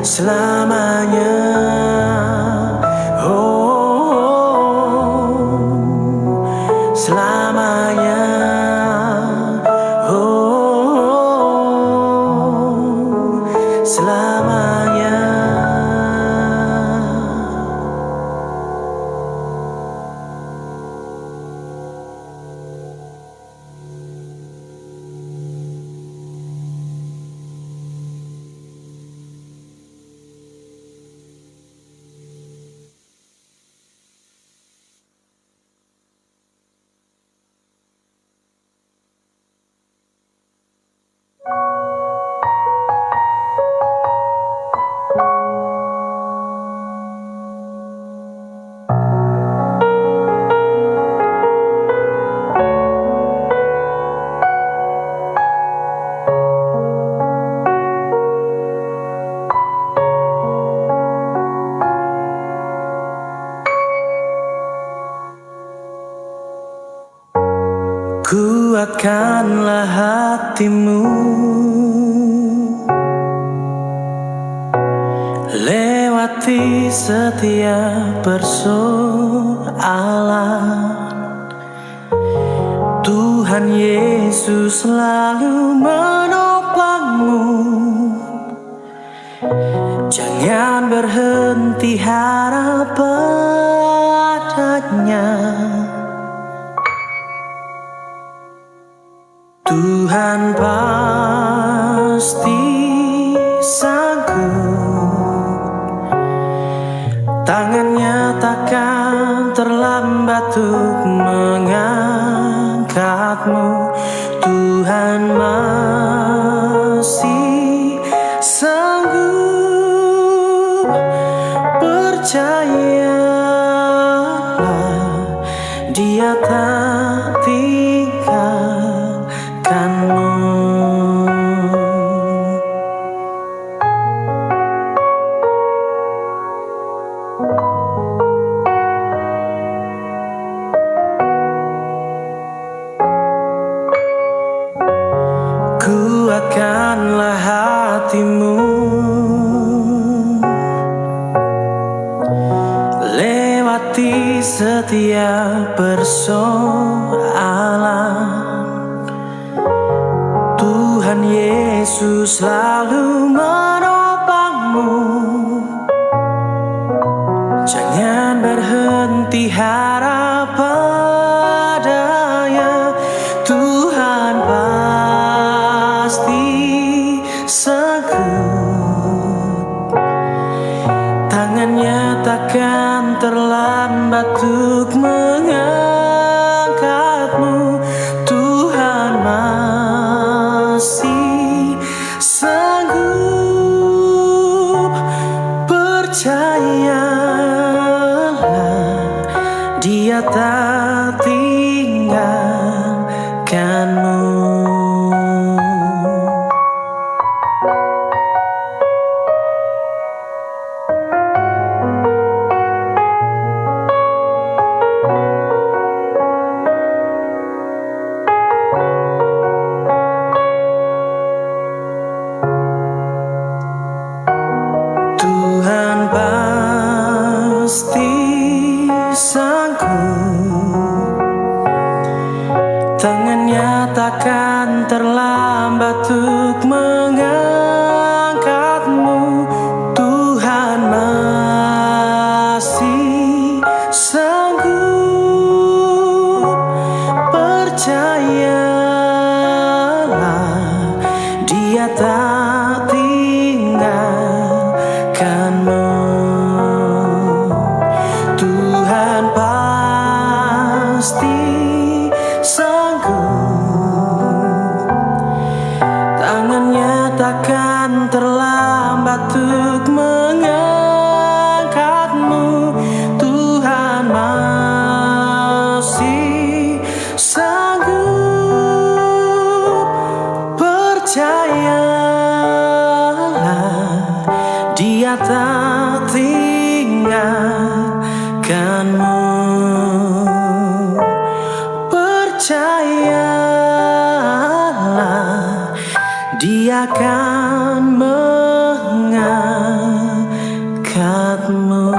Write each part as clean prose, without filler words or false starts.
selamanya. Oh, selamanya. Oh, selamanya. Kuatkanlah hatimu, lewati setiap persoalan. Tuhan Yesus selalu menopangmu. Jangan berhenti harap padanya. Tuhan pasti sanggup, tangannya takkan terlambat untuk mengangkatmu. Tuhan masih sanggup, percayalah, Dia tak tinggalkanmu. Kuatkanlah hatimu, lewati setiap persoalan. Tuhan Yesus selalu menopangmu. Jangan berhenti harap padanya. Tuhan pasti sanggup, tangannya takkan terlambat untuk mengangkatmu. Tuhan masih sanggup, percayalah, Dia tak tinggalkanmu. Tuhan pasti sanggup, tangannya takkan terlambat untuk mengangkatmu. Tuhan masih sanggup, percayalah, Dia tak tinggalkanmu. Tuhan pasti sanggup, tangannya takkan terlambat untuk mengangkatmu. Tuhan masih sanggup, percayalah, Dia tak tinggalkanmu. Percayalah, Dia akan mengangkatmu.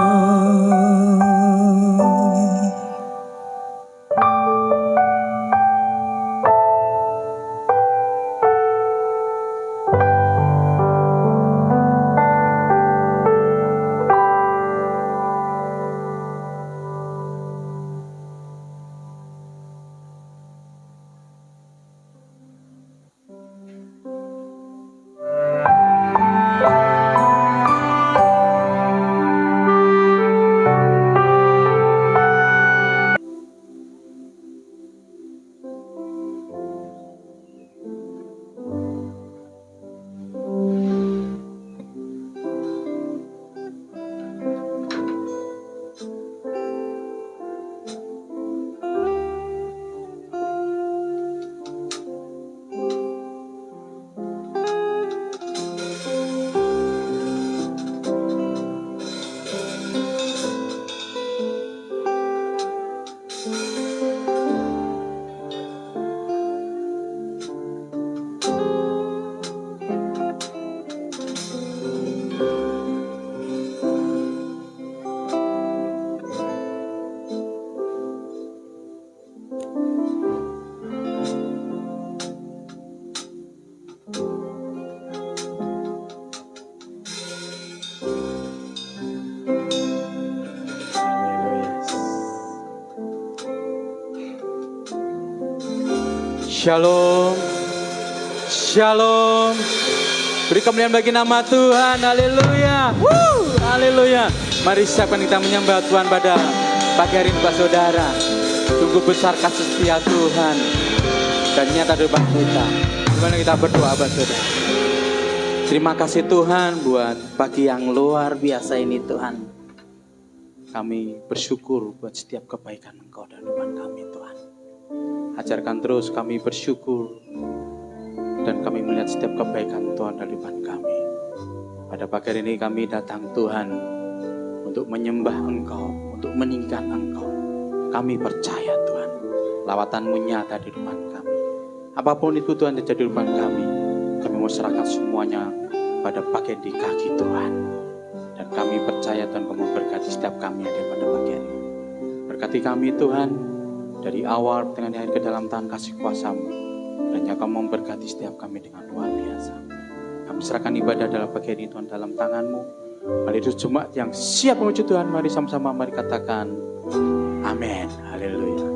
Shalom, shalom. Beri kemuliaan bagi nama Tuhan. Haleluya, haleluya. Mari siapkan kita menyembah Tuhan pada pagi hari ini, Pak Saudara. Sungguh besar kasih setia Tuhan dan nyata di depan kita. Gimana kita berdoa, Pak Saudara? Terima kasih Tuhan buat pagi yang luar biasa ini, Tuhan. Kami bersyukur buat setiap kebaikan Engkau dalam depan kami, Tuhan. Ajarkan terus kami bersyukur dan kami melihat setiap kebaikan Tuhan dalam depan kami. Pada pagi hari ini kami datang Tuhan untuk menyembah Engkau, untuk meninggikan Engkau. Kami percaya Tuhan, lawatan-Mu nyata di depan kami. Apapun itu Tuhan terjadi di depan kami mau serahkan semuanya pada bagian di kaki Tuhan. Dan kami percaya Tuhan Kamu memberkati setiap kami yang ada pada pagi hari ini. Berkati kami Tuhan, dari awal dengan akhir ke dalam tangan kasih kuasa-Mu. Dan yang Kamu memberkati setiap kami dengan luar biasa. Kami serahkan ibadah dalam pagi hari ini Tuhan dalam tangan-Mu. Mari itu jemaat yang siap menuju Tuhan, mari sama-sama mari katakan amin. Haleluya.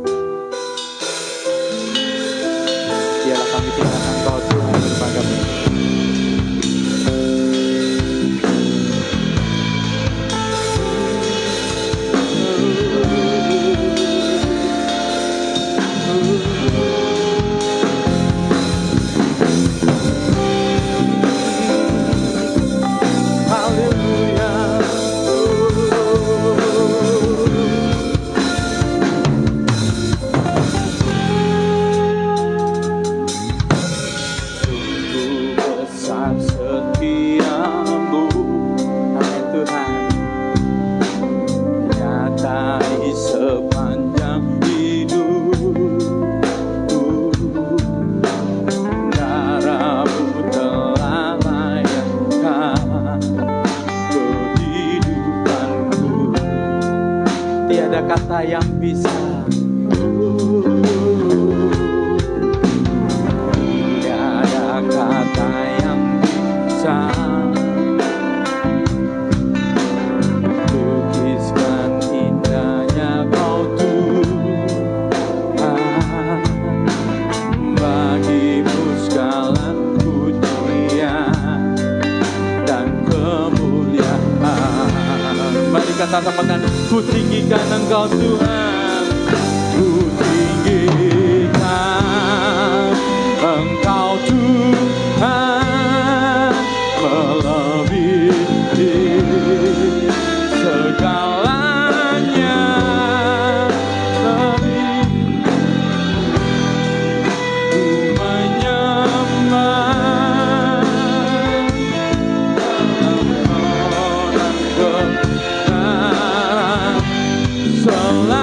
Biarlah kami tinggalkan Engkau Tuhan berbangga. Kata yang bisa tiada kata yang bisa lukiskan indahnya Kau Tuhan. Bagimu segala pujian dan kemuliaan. Mari kata sama-sama, ku tinggikan Engkau Tuhan, ku tinggikan Engkau Tuhan, melebihi segalanya, lebih ku menyembah selamanya.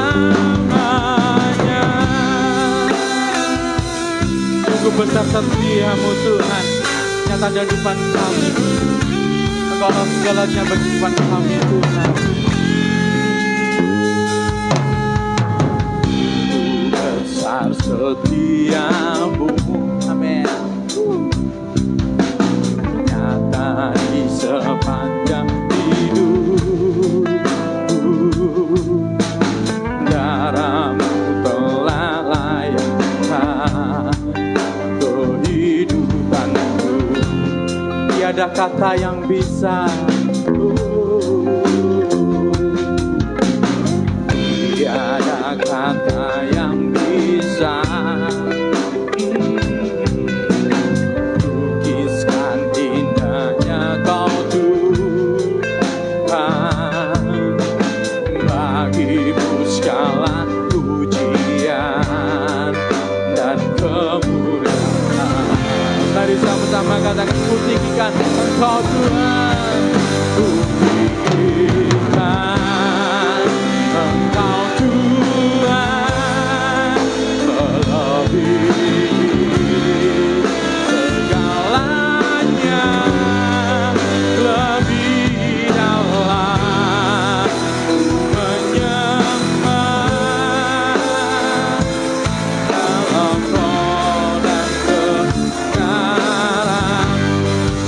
Sungguh besar setia-Mu Tuhan, nyata kehormatan dan depan kami. Engkau segalanya bagi depan kami Tuhan. Besar setiamu, amin. Nyata di sepanjang hidupku, darahmu telah layakkan kehidupanku. Tiada kata yang bisa, tiada kata yang bisa lukiskan indahnya Kau Tuhan. Bagimu segala pujian dan kemuliaan. Mari sama-sama katakan, ku tinggikan Engkau Tuhan, ku tinggikan Engkau Tuhan, melebihi segalanya, lebih dalam menyembah dalam roh dan kebenaran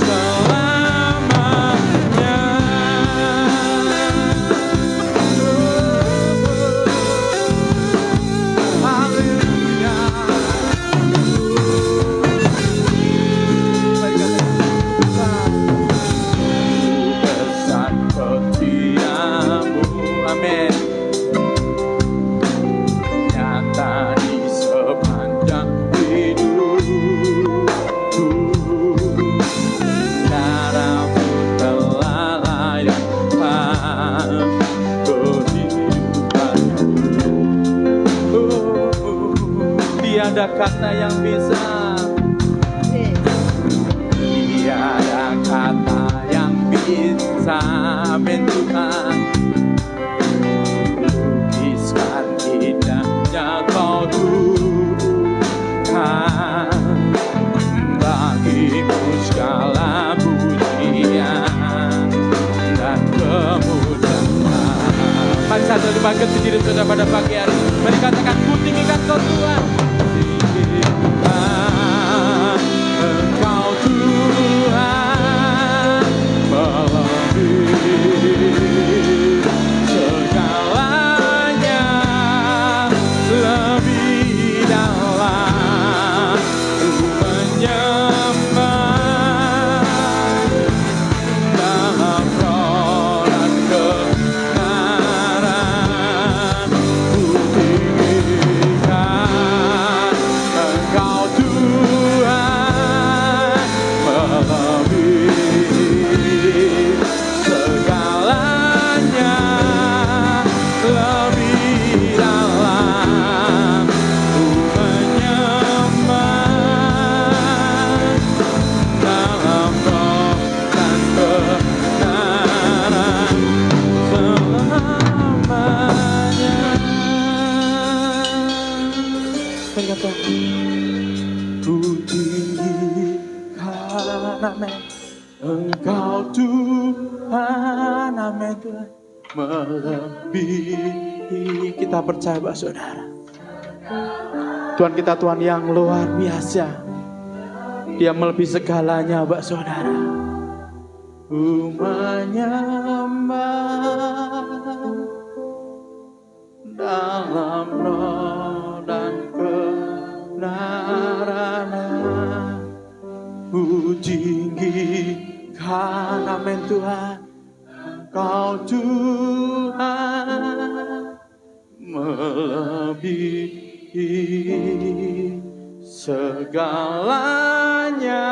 selamanya. Haleluya. Besar setiamu, amin. Nyata di sepanjang hidupku, darahmu telah layakkan kehidupanku. Tiada kata yang bisa, tiada kata yang bisa, amin Tuhan. Lukiskan indahnya Kau Tuhan. Bagimu segala pujian dan kemuliaan. Mari satu bangkit berdiri saudara pada pagi hari. Mari katakan, ku tinggikan Kau Tuhan. Tinggikan Engkau Tuhan, melebihi segalanya, lebih dalam menyembah dalam roh dan kebenaran. Ku tinggikan Engkau Tuhan, melebihi segalanya, lebih dalam menyembah dalam roh dan kebenaran selamanya. Berkata, ku tinggikan, amin, Engkau Tuhan, amin Tuhan, melebihi. Kita percaya Pak Saudara, Tuhan kita Tuhan yang luar biasa. Dia melebihi segalanya Pak Saudara. Ku menyembah dalam roh dan kebenaran. Ku tinggikan, amin Tuhan, Engkau Tuhan, melebihi segalanya,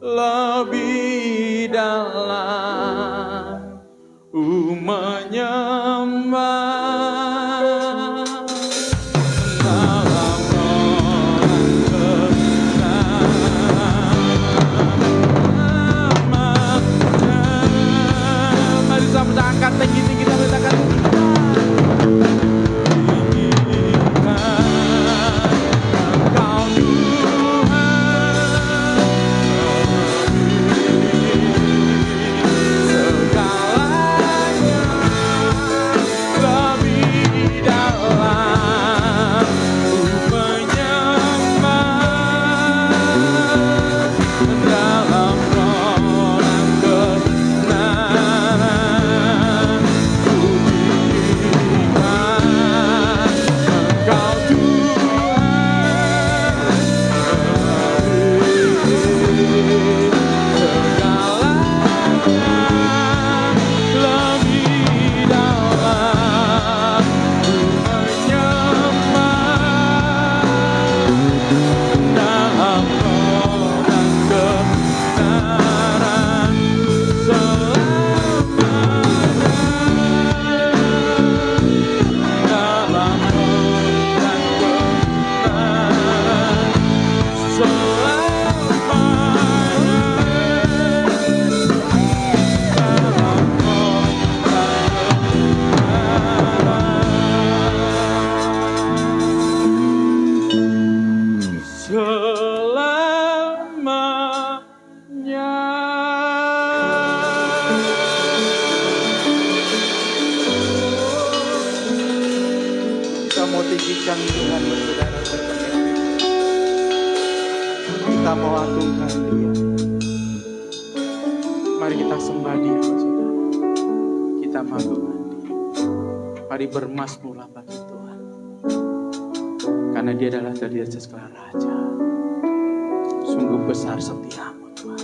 lebih dalam menyembah dalam roh dan kebenaran. Mari sama angkat tinggi-tinggi dan letakkan Engkau Tuhan, tinggikan Tuhan bersaudara berpendek. Kita mau agungkan Dia. Mari kita sembah Dia bersaudara. Kita mengagungkan Dia. Mari bermazmurlah bagi Tuhan. Karena Dia adalah dari segala raja. Sungguh besar setiamu Tuhan.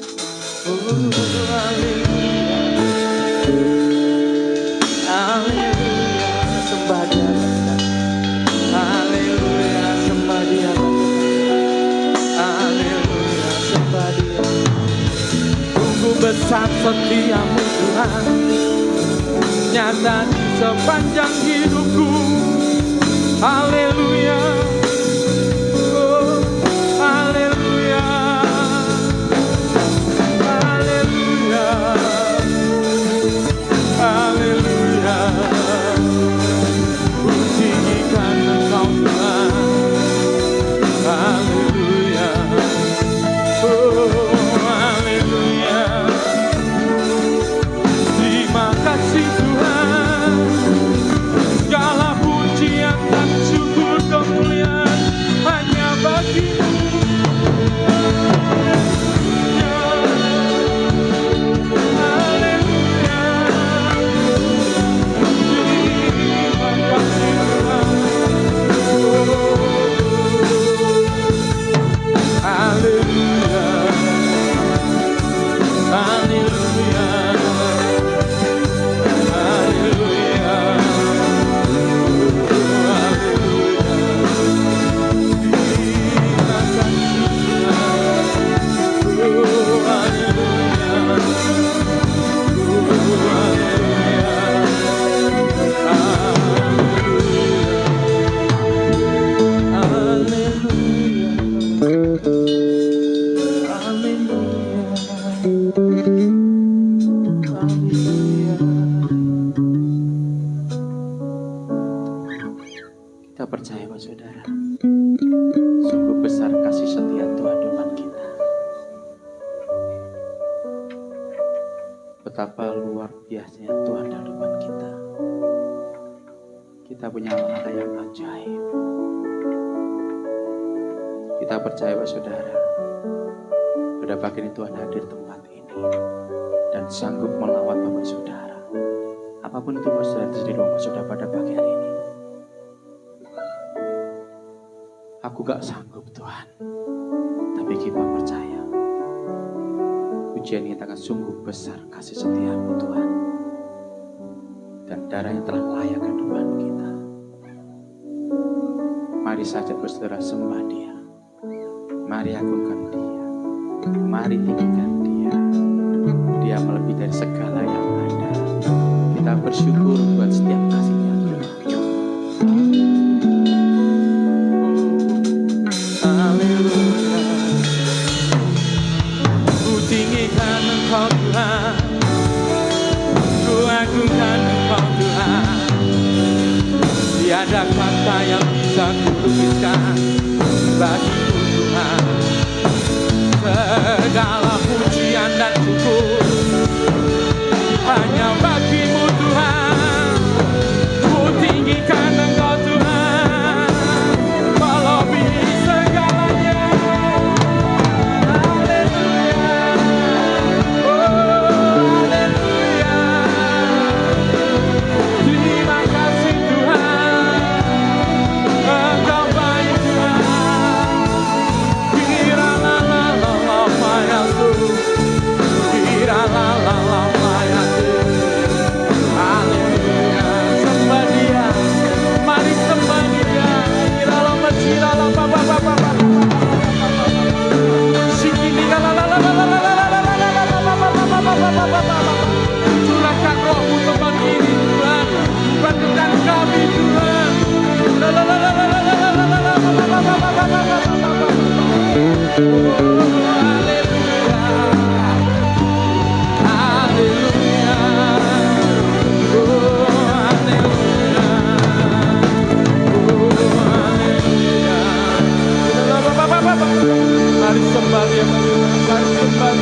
Haleluya. Haleluya. Sembah Dia. Haleluya, sembah Dia. Haleluya, sembah Dia. Sungguh besar setiamu Tuhan, nyata di sepanjang hidupku. Haleluya, oh, haleluya, haleluya, haleluya. Tinggikan Engkau Tuhan, haleluya, oh haleluya. Terima kasih Tuhan, segala pujian dan syukur kemuliaan hanya bagi-Mu. Kita percaya Pak Saudara, sungguh besar kasih setia Tuhan depan kita. Betapa luar biasanya Tuhan dalam depan kita. Kita punya Allah yang ajaib. Kita percaya Pak Saudara, pada pagi ini Tuhan hadir tempat ini dan sanggup melawat Bapak Saudara. Apapun itu Pak Saudara di rumah Saudara pada pagi hari ini. Aku gak sanggup Tuhan, tapi kita percaya pujian kita akan sungguh besar kasih setiamu Tuhan, dan darah yang telah layakkan Tuhan kita. Mari saja bersaudara sembah Dia, mari agungkan Dia, mari tinggikan Dia. Dia melebihi dari segala yang ada. Kita bersyukur buat setiap kasih-Nya Tuhan. Tinggikan Engkau Tuhan, ku agungkan Engkau Tuhan. Tiada kata yang bisa kulukiskan bagimu Tuhan. Segala pujian dan syukur hanya bagimu Tuhan. Ku tinggikan Engkau Tuhan, melebihi segalanya. Engkau Mari sembah dia, mari sembah.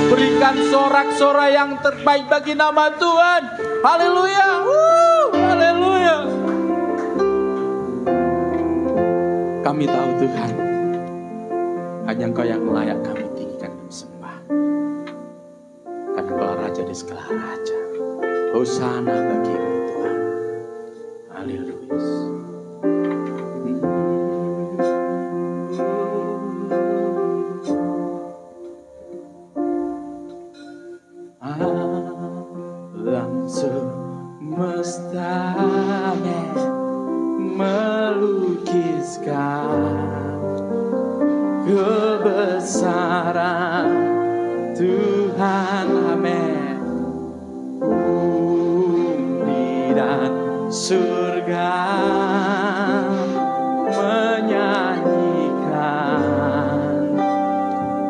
Berikan sorak-sorai yang terbaik bagi nama Tuhan. Haleluya. Haleluya. Kami tahu Tuhan, hanya Engkau yang layak kami tinggikan dan sembah. Karena Engkau Raja di segala raja. Hosana bagimu Tuhan. Haleluya. Alam semesta melukiskan kebesaran Tuhan, amin. Bumi dan surga menyanyikan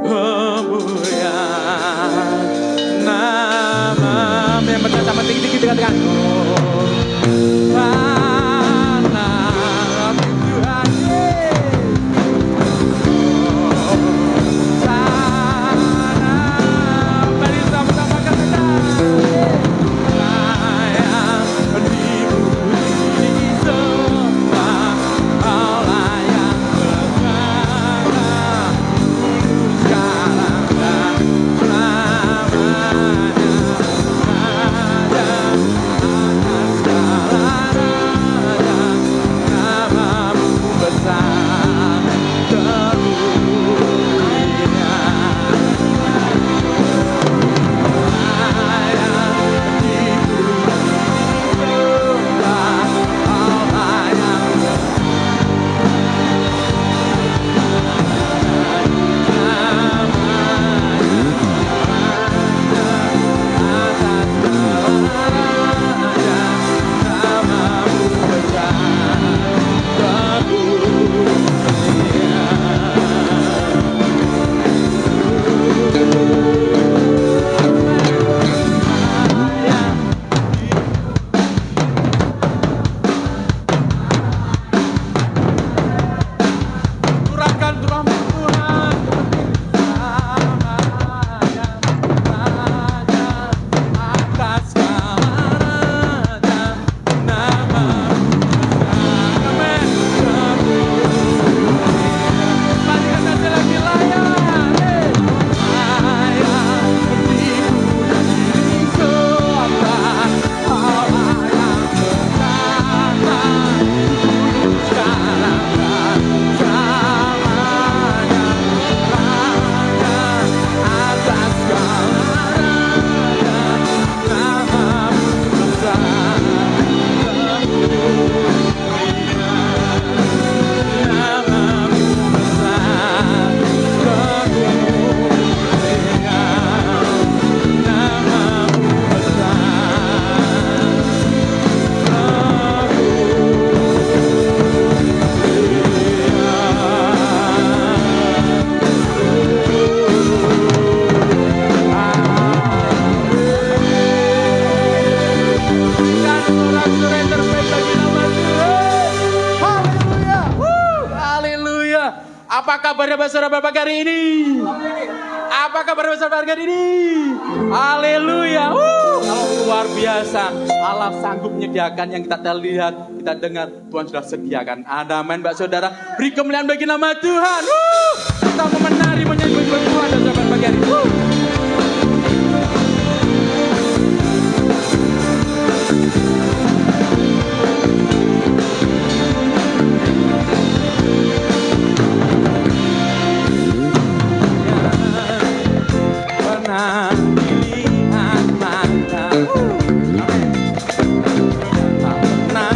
kemuliaan nama. Yang bersama tinggi-tinggi dengan Apa kabarnya saudara pagi hari ini? Apa kabarnya saudara pagi hari ini? Haleluya. Kalau luar biasa. Allah sanggup menyediakan yang kita lihat, kita dengar, Tuhan sudah sediakan. Amin, Mbak Saudara. Beri kemuliaan bagi nama Tuhan. Kita mau menari, menyanyi bagi Tuhan dan saudara pagi hari ini. Pilihan mata tak pernah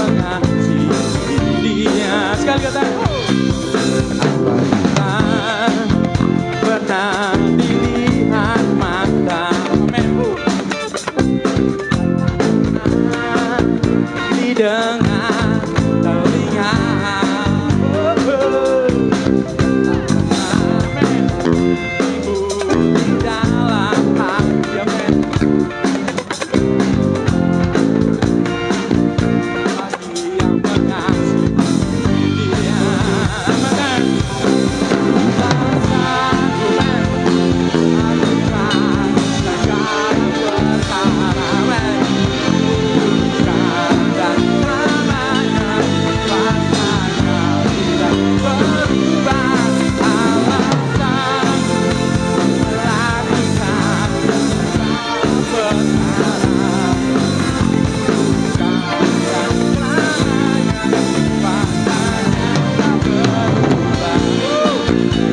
mengasihi dia. Sekali kata, pernah dilihat mata, didengar telinga, ibu di dalam hati, bagi yang mengasihi dia.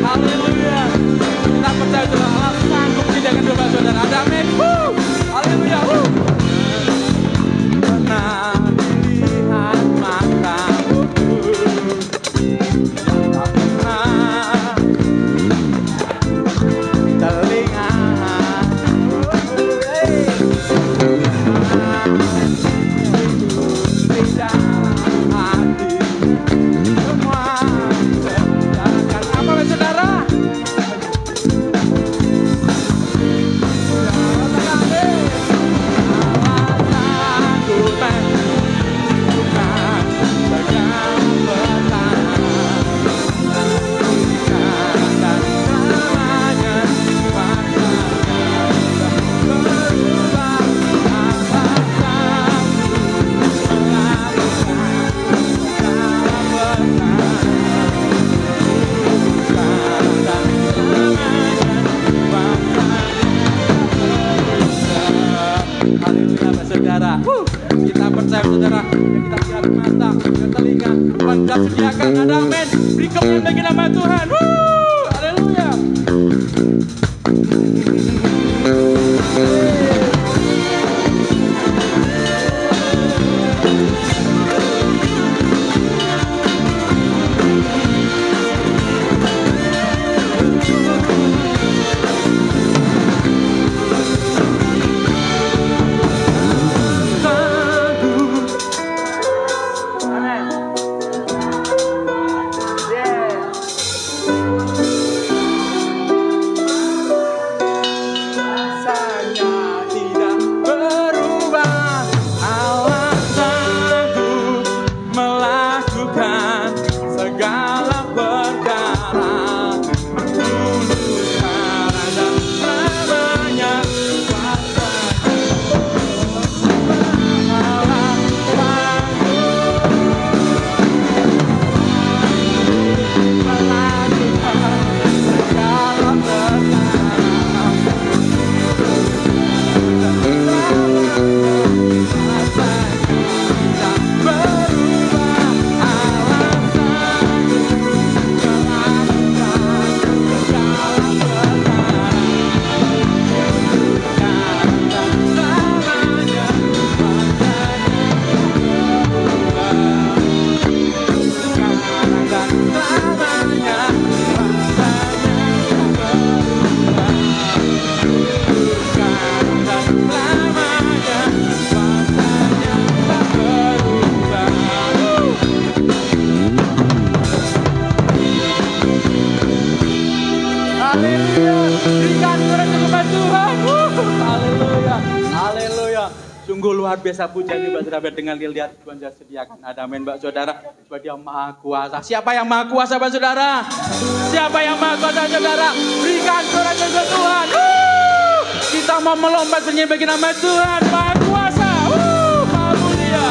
Haleluya, kita percaya Tuhan Allah sanggup tindakan doa saudara. Ada amin. Haleluya. Pernah dilihat matamu, pernah telinga, di dalam hati, semua dikerjakan. Apa saudara? Haleluya saudara. Kita percaya saudara, kita siap mata dan telinga, Tuhan sudah sediakan. Ada amin. Beri kemuliaan bagi nama Tuhan. Haleluya. Sungguh luar biasa pujian Mbak Saudara dengan lihat Tuhan sudah sediakan. Ada amin Mbak Saudara. Sebab Dia Maha Kuasa. Siapa yang Maha Kuasa Mbak Saudara? Siapa yang Maha Kuasa Saudara? Berikan suara ke Tuhan. Kita mau melompat bernyanyi bagi nama Tuhan Maha Kuasa. Maha mulia.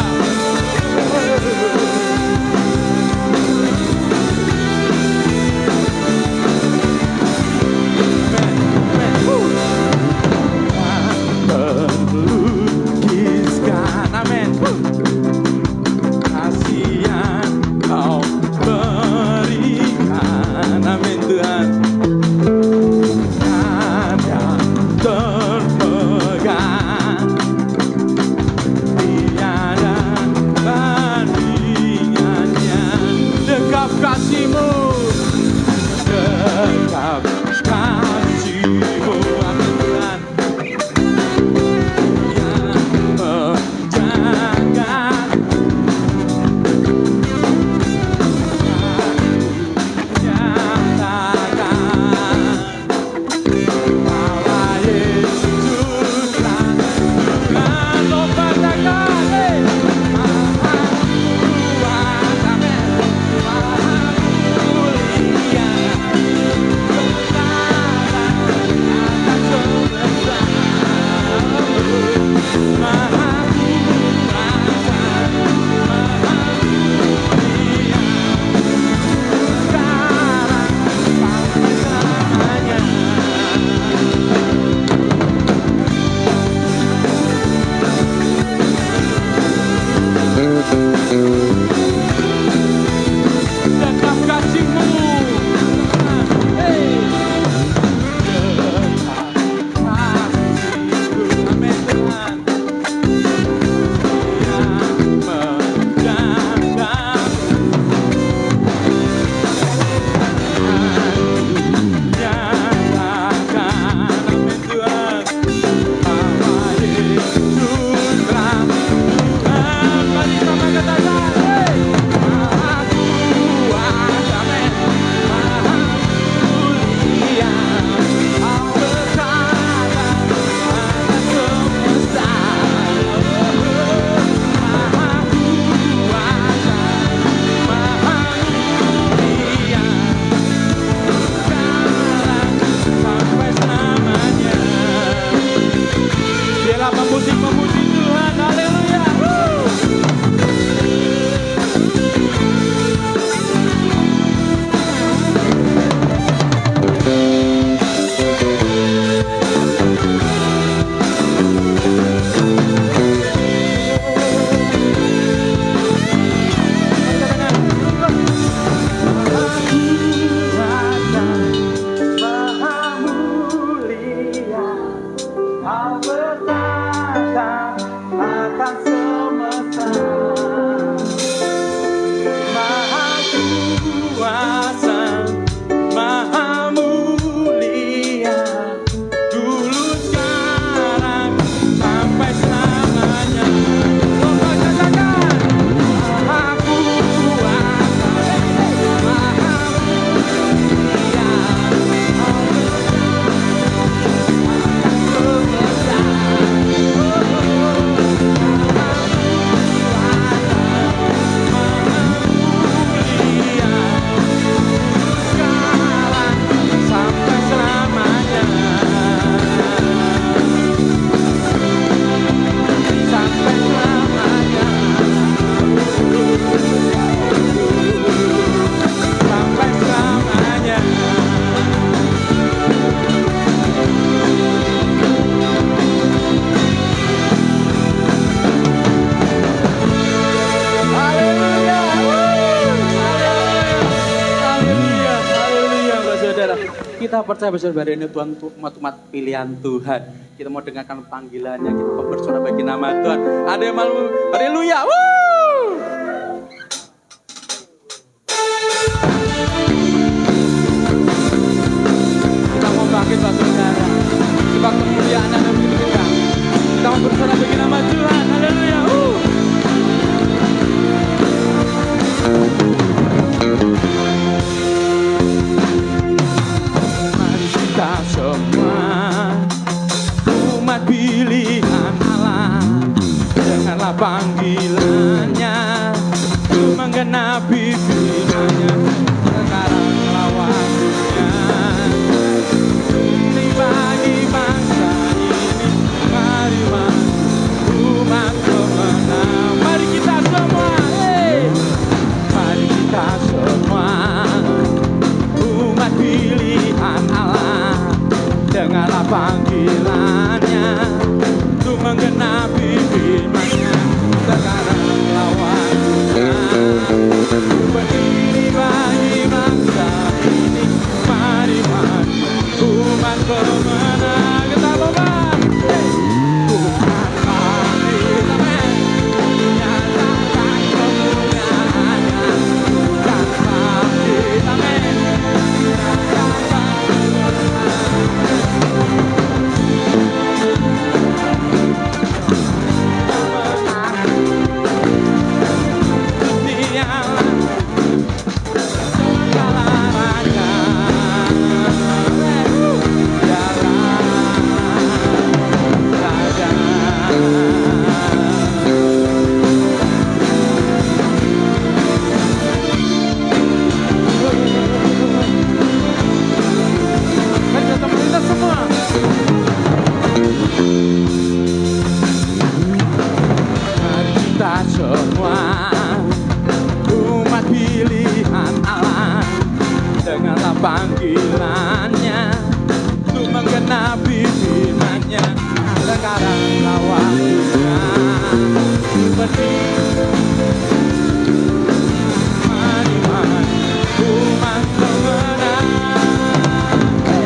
kita percaya bahwa ini Tuhan umat-umat pilihan Tuhan. Kita mau dengarkan panggilannya, kita mau bersorak bagi nama Tuhan. Ada yang malu, haleluya. Kita mau bangkit Pak Saudara. Sebab kemuliaan ada begitu besar. Kita mau bersorak bagi nama Tuhan. Haleluya. Mari kita semua umat pilihan Allah, dengarlah panggilannya untuk menggenapi firman-Nya. Sekarang waktunya ini bagi bangsa ini. Mari umat pemenang. Mari kita semua, mari kita semua umat pilihan Allah, dengarlah panggilannya untuk menggenapi firman-Nya. Sekarang waktunya berdiri bagi bangsa ini. Mari umat pemenang. Kita lompat, umat bangkit, amin. Nyatakan kemuliaan-Nya. Umat bangkit, amin. Nyatakan semua umat pilihan Allah, dengarlah panggilannya untuk menggenapi firman-Nya. Sekarang waktunya berdiri, mari umat pemenang. Amen.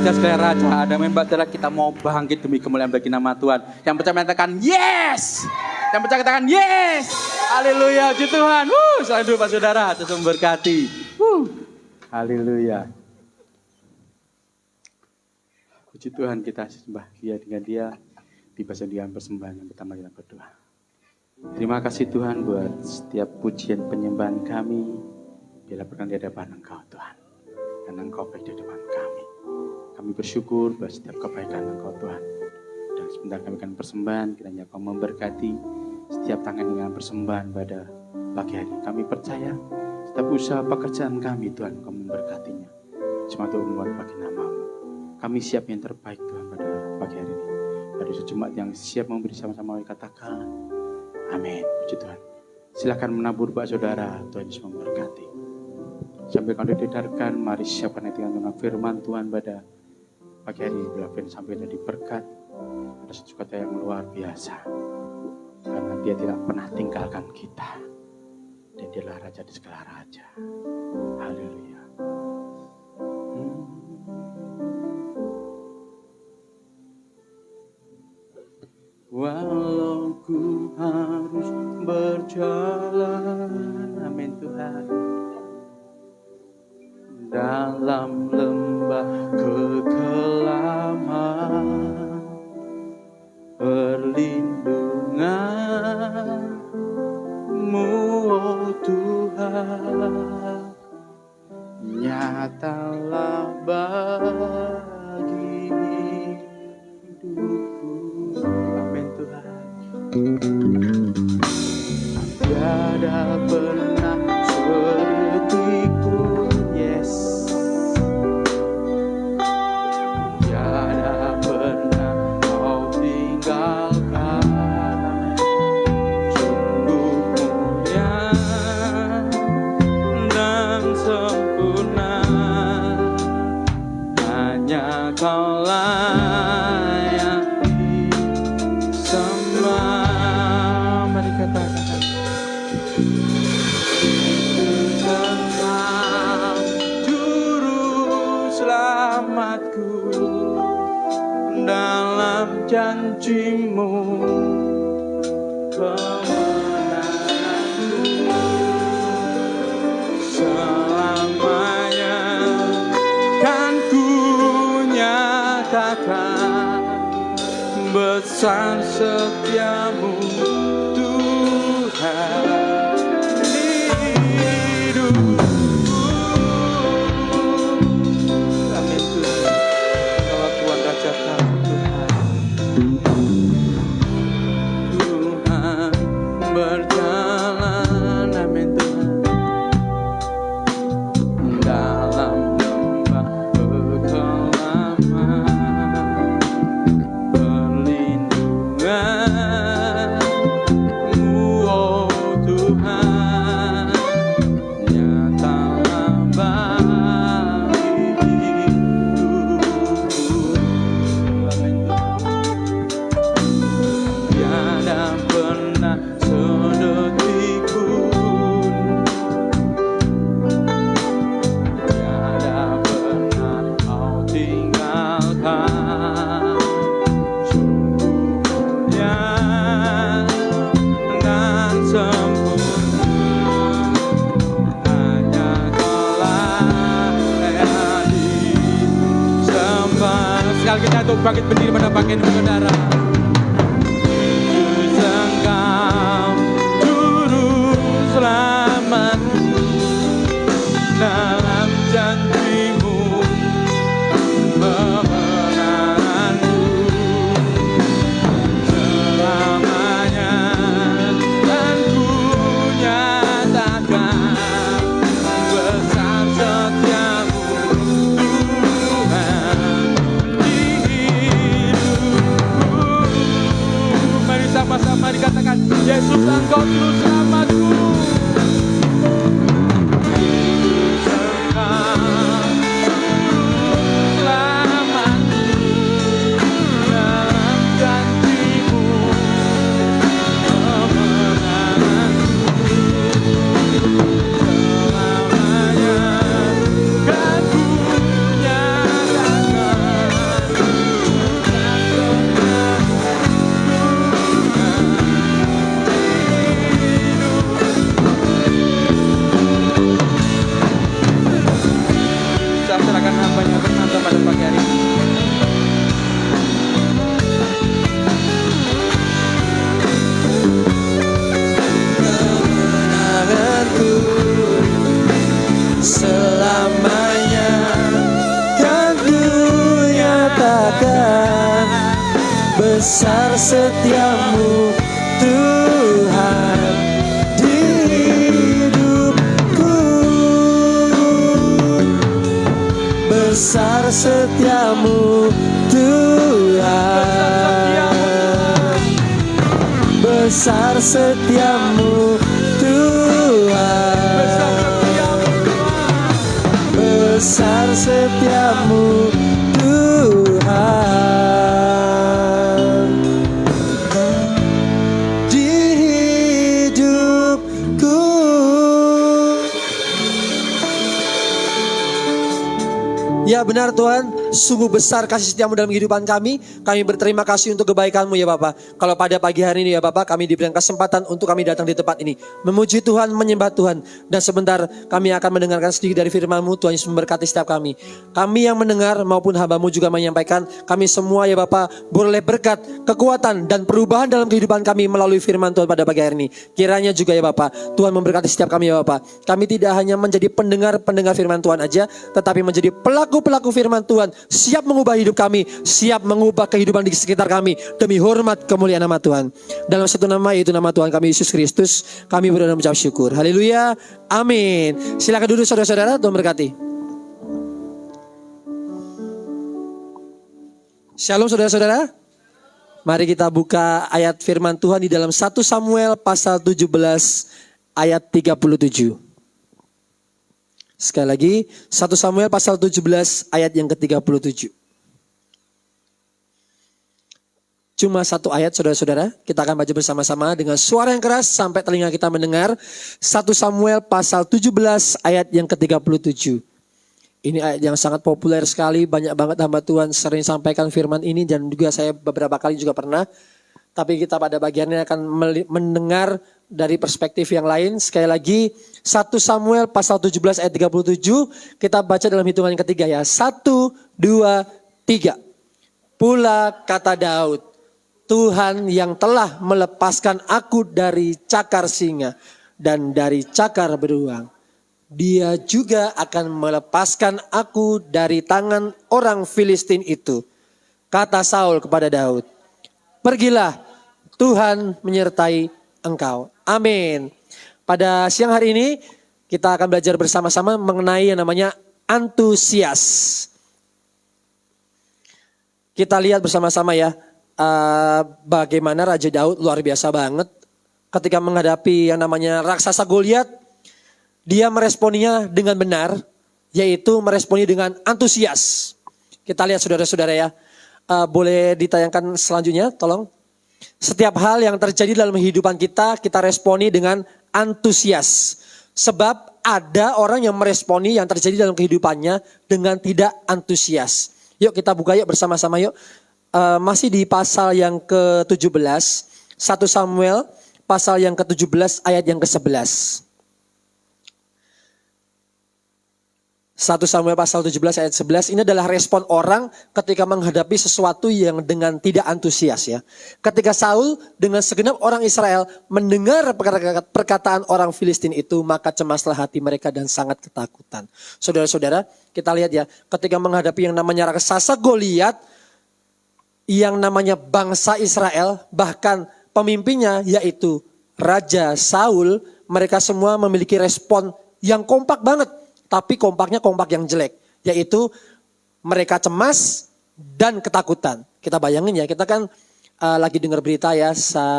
Saudara raja, ada member saudara, kita mau bangkit demi kemuliaan bagi nama Tuhan. Yang percaya mengatakan yes, yang percaya katakan yes, haleluya, puji Tuhan. Selamat dulu Pak Saudara, Tuhan memberkati. Haleluya. Puji Tuhan, kita sembah Dia, dengan Dia di bagian persembahan yang pertama kita berdoa. Terima kasih Tuhan buat setiap pujian penyembahan kami. Bila pernah di hadapan Engkau Tuhan, dan Engkau baik di hadapan kami. Kami bersyukur buat setiap kebaikan Engkau Tuhan. Dan sebentar kami akan persembahan, kiranya Kau memberkati setiap tangan dengan persembahan pada pagi hari. Kami percaya setiap usaha pekerjaan kami Tuhan Kau memberkatinya. Cuma untuk membuat bagi nama-Mu. Kami siap yang terbaik Tuhan pada pagi hari ini. Ada sejumlah yang siap memberi sama-sama katakan amin. Puji Tuhan. Silakan menabur buat saudara, Tuhan Yesus memberkati. Sambil kau didengarkan, mari siapkan hati dengan firman Tuhan pada pagi hari ini. Bila sampai jadi berkat, ada sukacita yang luar biasa. Karena Dia tidak pernah tinggalkan kita. Dan Dialah Raja di segala Raja. Haleluya. Walau ku harus berjalan, amin Tuhan, dalam lembah kekelaman, perlindungan-Mu oh Tuhan, nyatalah bagi hidupku. Amin Tuhan. Tiada pernah sedetik pun, yes. Tiada pernah Kau tinggalkan. Sungguh mulia dan sempurna, hanya Kaulah dalam janji-Mu, kemenanganku selamanya kan ku nyatakan besar setia-Mu Tuhan. Kita untuk bangkit berdiri pada pagi ini saudara. Engkau juru selamat dalam janji-Mu, kemenanganku selamanya dan ku nyatakan besar setia-Mu Tuhan. besar setiamu Tuhan di hidupku. Besar setiamu Tuhan, besar setiamu Tuhan, besar setiamu Tuhan di hidupku. Ya benar Tuhan, sungguh besar kasih setiamu dalam kehidupan kami. Kami berterima kasih untuk kebaikan-Mu ya Bapak. Kalau pada pagi hari ini ya Bapak, kami diberikan kesempatan untuk kami datang di tempat ini, memuji Tuhan, menyembah Tuhan. Dan sebentar kami akan mendengarkan sedikit dari firman-Mu. Tuhan Yesus memberkati setiap kami. Kami yang mendengar maupun hamba-Mu juga menyampaikan. Kami semua ya Bapak boleh berkat, kekuatan dan perubahan dalam kehidupan kami melalui firman Tuhan pada pagi hari ini. Kiranya juga ya Bapak, Tuhan memberkati setiap kami ya Bapak. Kami tidak hanya menjadi pendengar-pendengar firman Tuhan aja, tetapi menjadi pelaku-pelaku firman Tuhan, siap mengubah hidup kami, siap mengubah kehidupan di sekitar kami demi hormat kemuliaan nama Tuhan. Dalam satu nama, yaitu nama Tuhan kami Yesus Kristus, kami berdoa dan mengucap syukur. Haleluya, amin. Silakan duduk saudara-saudara, Tuhan berkati. Shalom saudara-saudara. Mari kita buka ayat firman Tuhan di dalam 1 Samuel pasal 17 ayat 37. Sekali lagi, 1 Samuel pasal 17 ayat yang ke-37. Cuma satu ayat saudara-saudara, kita akan baca bersama-sama dengan suara yang keras sampai telinga kita mendengar. 1 Samuel pasal 17 ayat yang ke-37. Ini ayat yang sangat populer sekali, banyak banget hamba Tuhan sering sampaikan firman ini dan juga saya beberapa kali juga pernah. Tapi kita pada bagiannya akan mendengar dari perspektif yang lain. Sekali lagi 1 Samuel pasal 17 ayat 37. Kita baca dalam hitungan yang ketiga ya. 1, 2, 3. Pula kata Daud, Tuhan yang telah melepaskan aku dari cakar singa dan dari cakar beruang, Dia juga akan melepaskan aku dari tangan orang Filistin itu. Kata Saul kepada Daud, pergilah, Tuhan menyertai engkau. Amin. Pada siang hari ini kita akan belajar bersama-sama mengenai yang namanya antusias. Kita lihat bersama-sama ya, bagaimana Raja Daud luar biasa banget ketika menghadapi yang namanya raksasa Goliat. Dia meresponinya dengan benar, yaitu meresponi dengan antusias. Kita lihat saudara-saudara ya. Boleh ditayangkan selanjutnya, tolong. Setiap hal yang terjadi dalam kehidupan kita, kita responi dengan antusias. Sebab ada orang yang meresponi yang terjadi dalam kehidupannya dengan tidak antusias. Yuk kita buka yuk bersama-sama yuk. Masih di pasal yang ke-17, 1 Samuel pasal yang ke-17 ayat yang ke-11. 1 Samuel pasal 17 ayat 11 ini adalah respon orang ketika menghadapi sesuatu yang dengan tidak antusias ya. Ketika Saul dengan segenap orang Israel mendengar perkataan orang Filistin itu, maka cemaslah hati mereka dan sangat ketakutan. Saudara-saudara, kita lihat ya, ketika menghadapi yang namanya raksasa Goliat, yang namanya bangsa Israel, bahkan pemimpinnya yaitu Raja Saul, mereka semua memiliki respon yang kompak banget. Tapi kompaknya kompak yang jelek. Yaitu mereka cemas dan ketakutan. Kita bayangin ya, kita kan lagi dengar berita ya,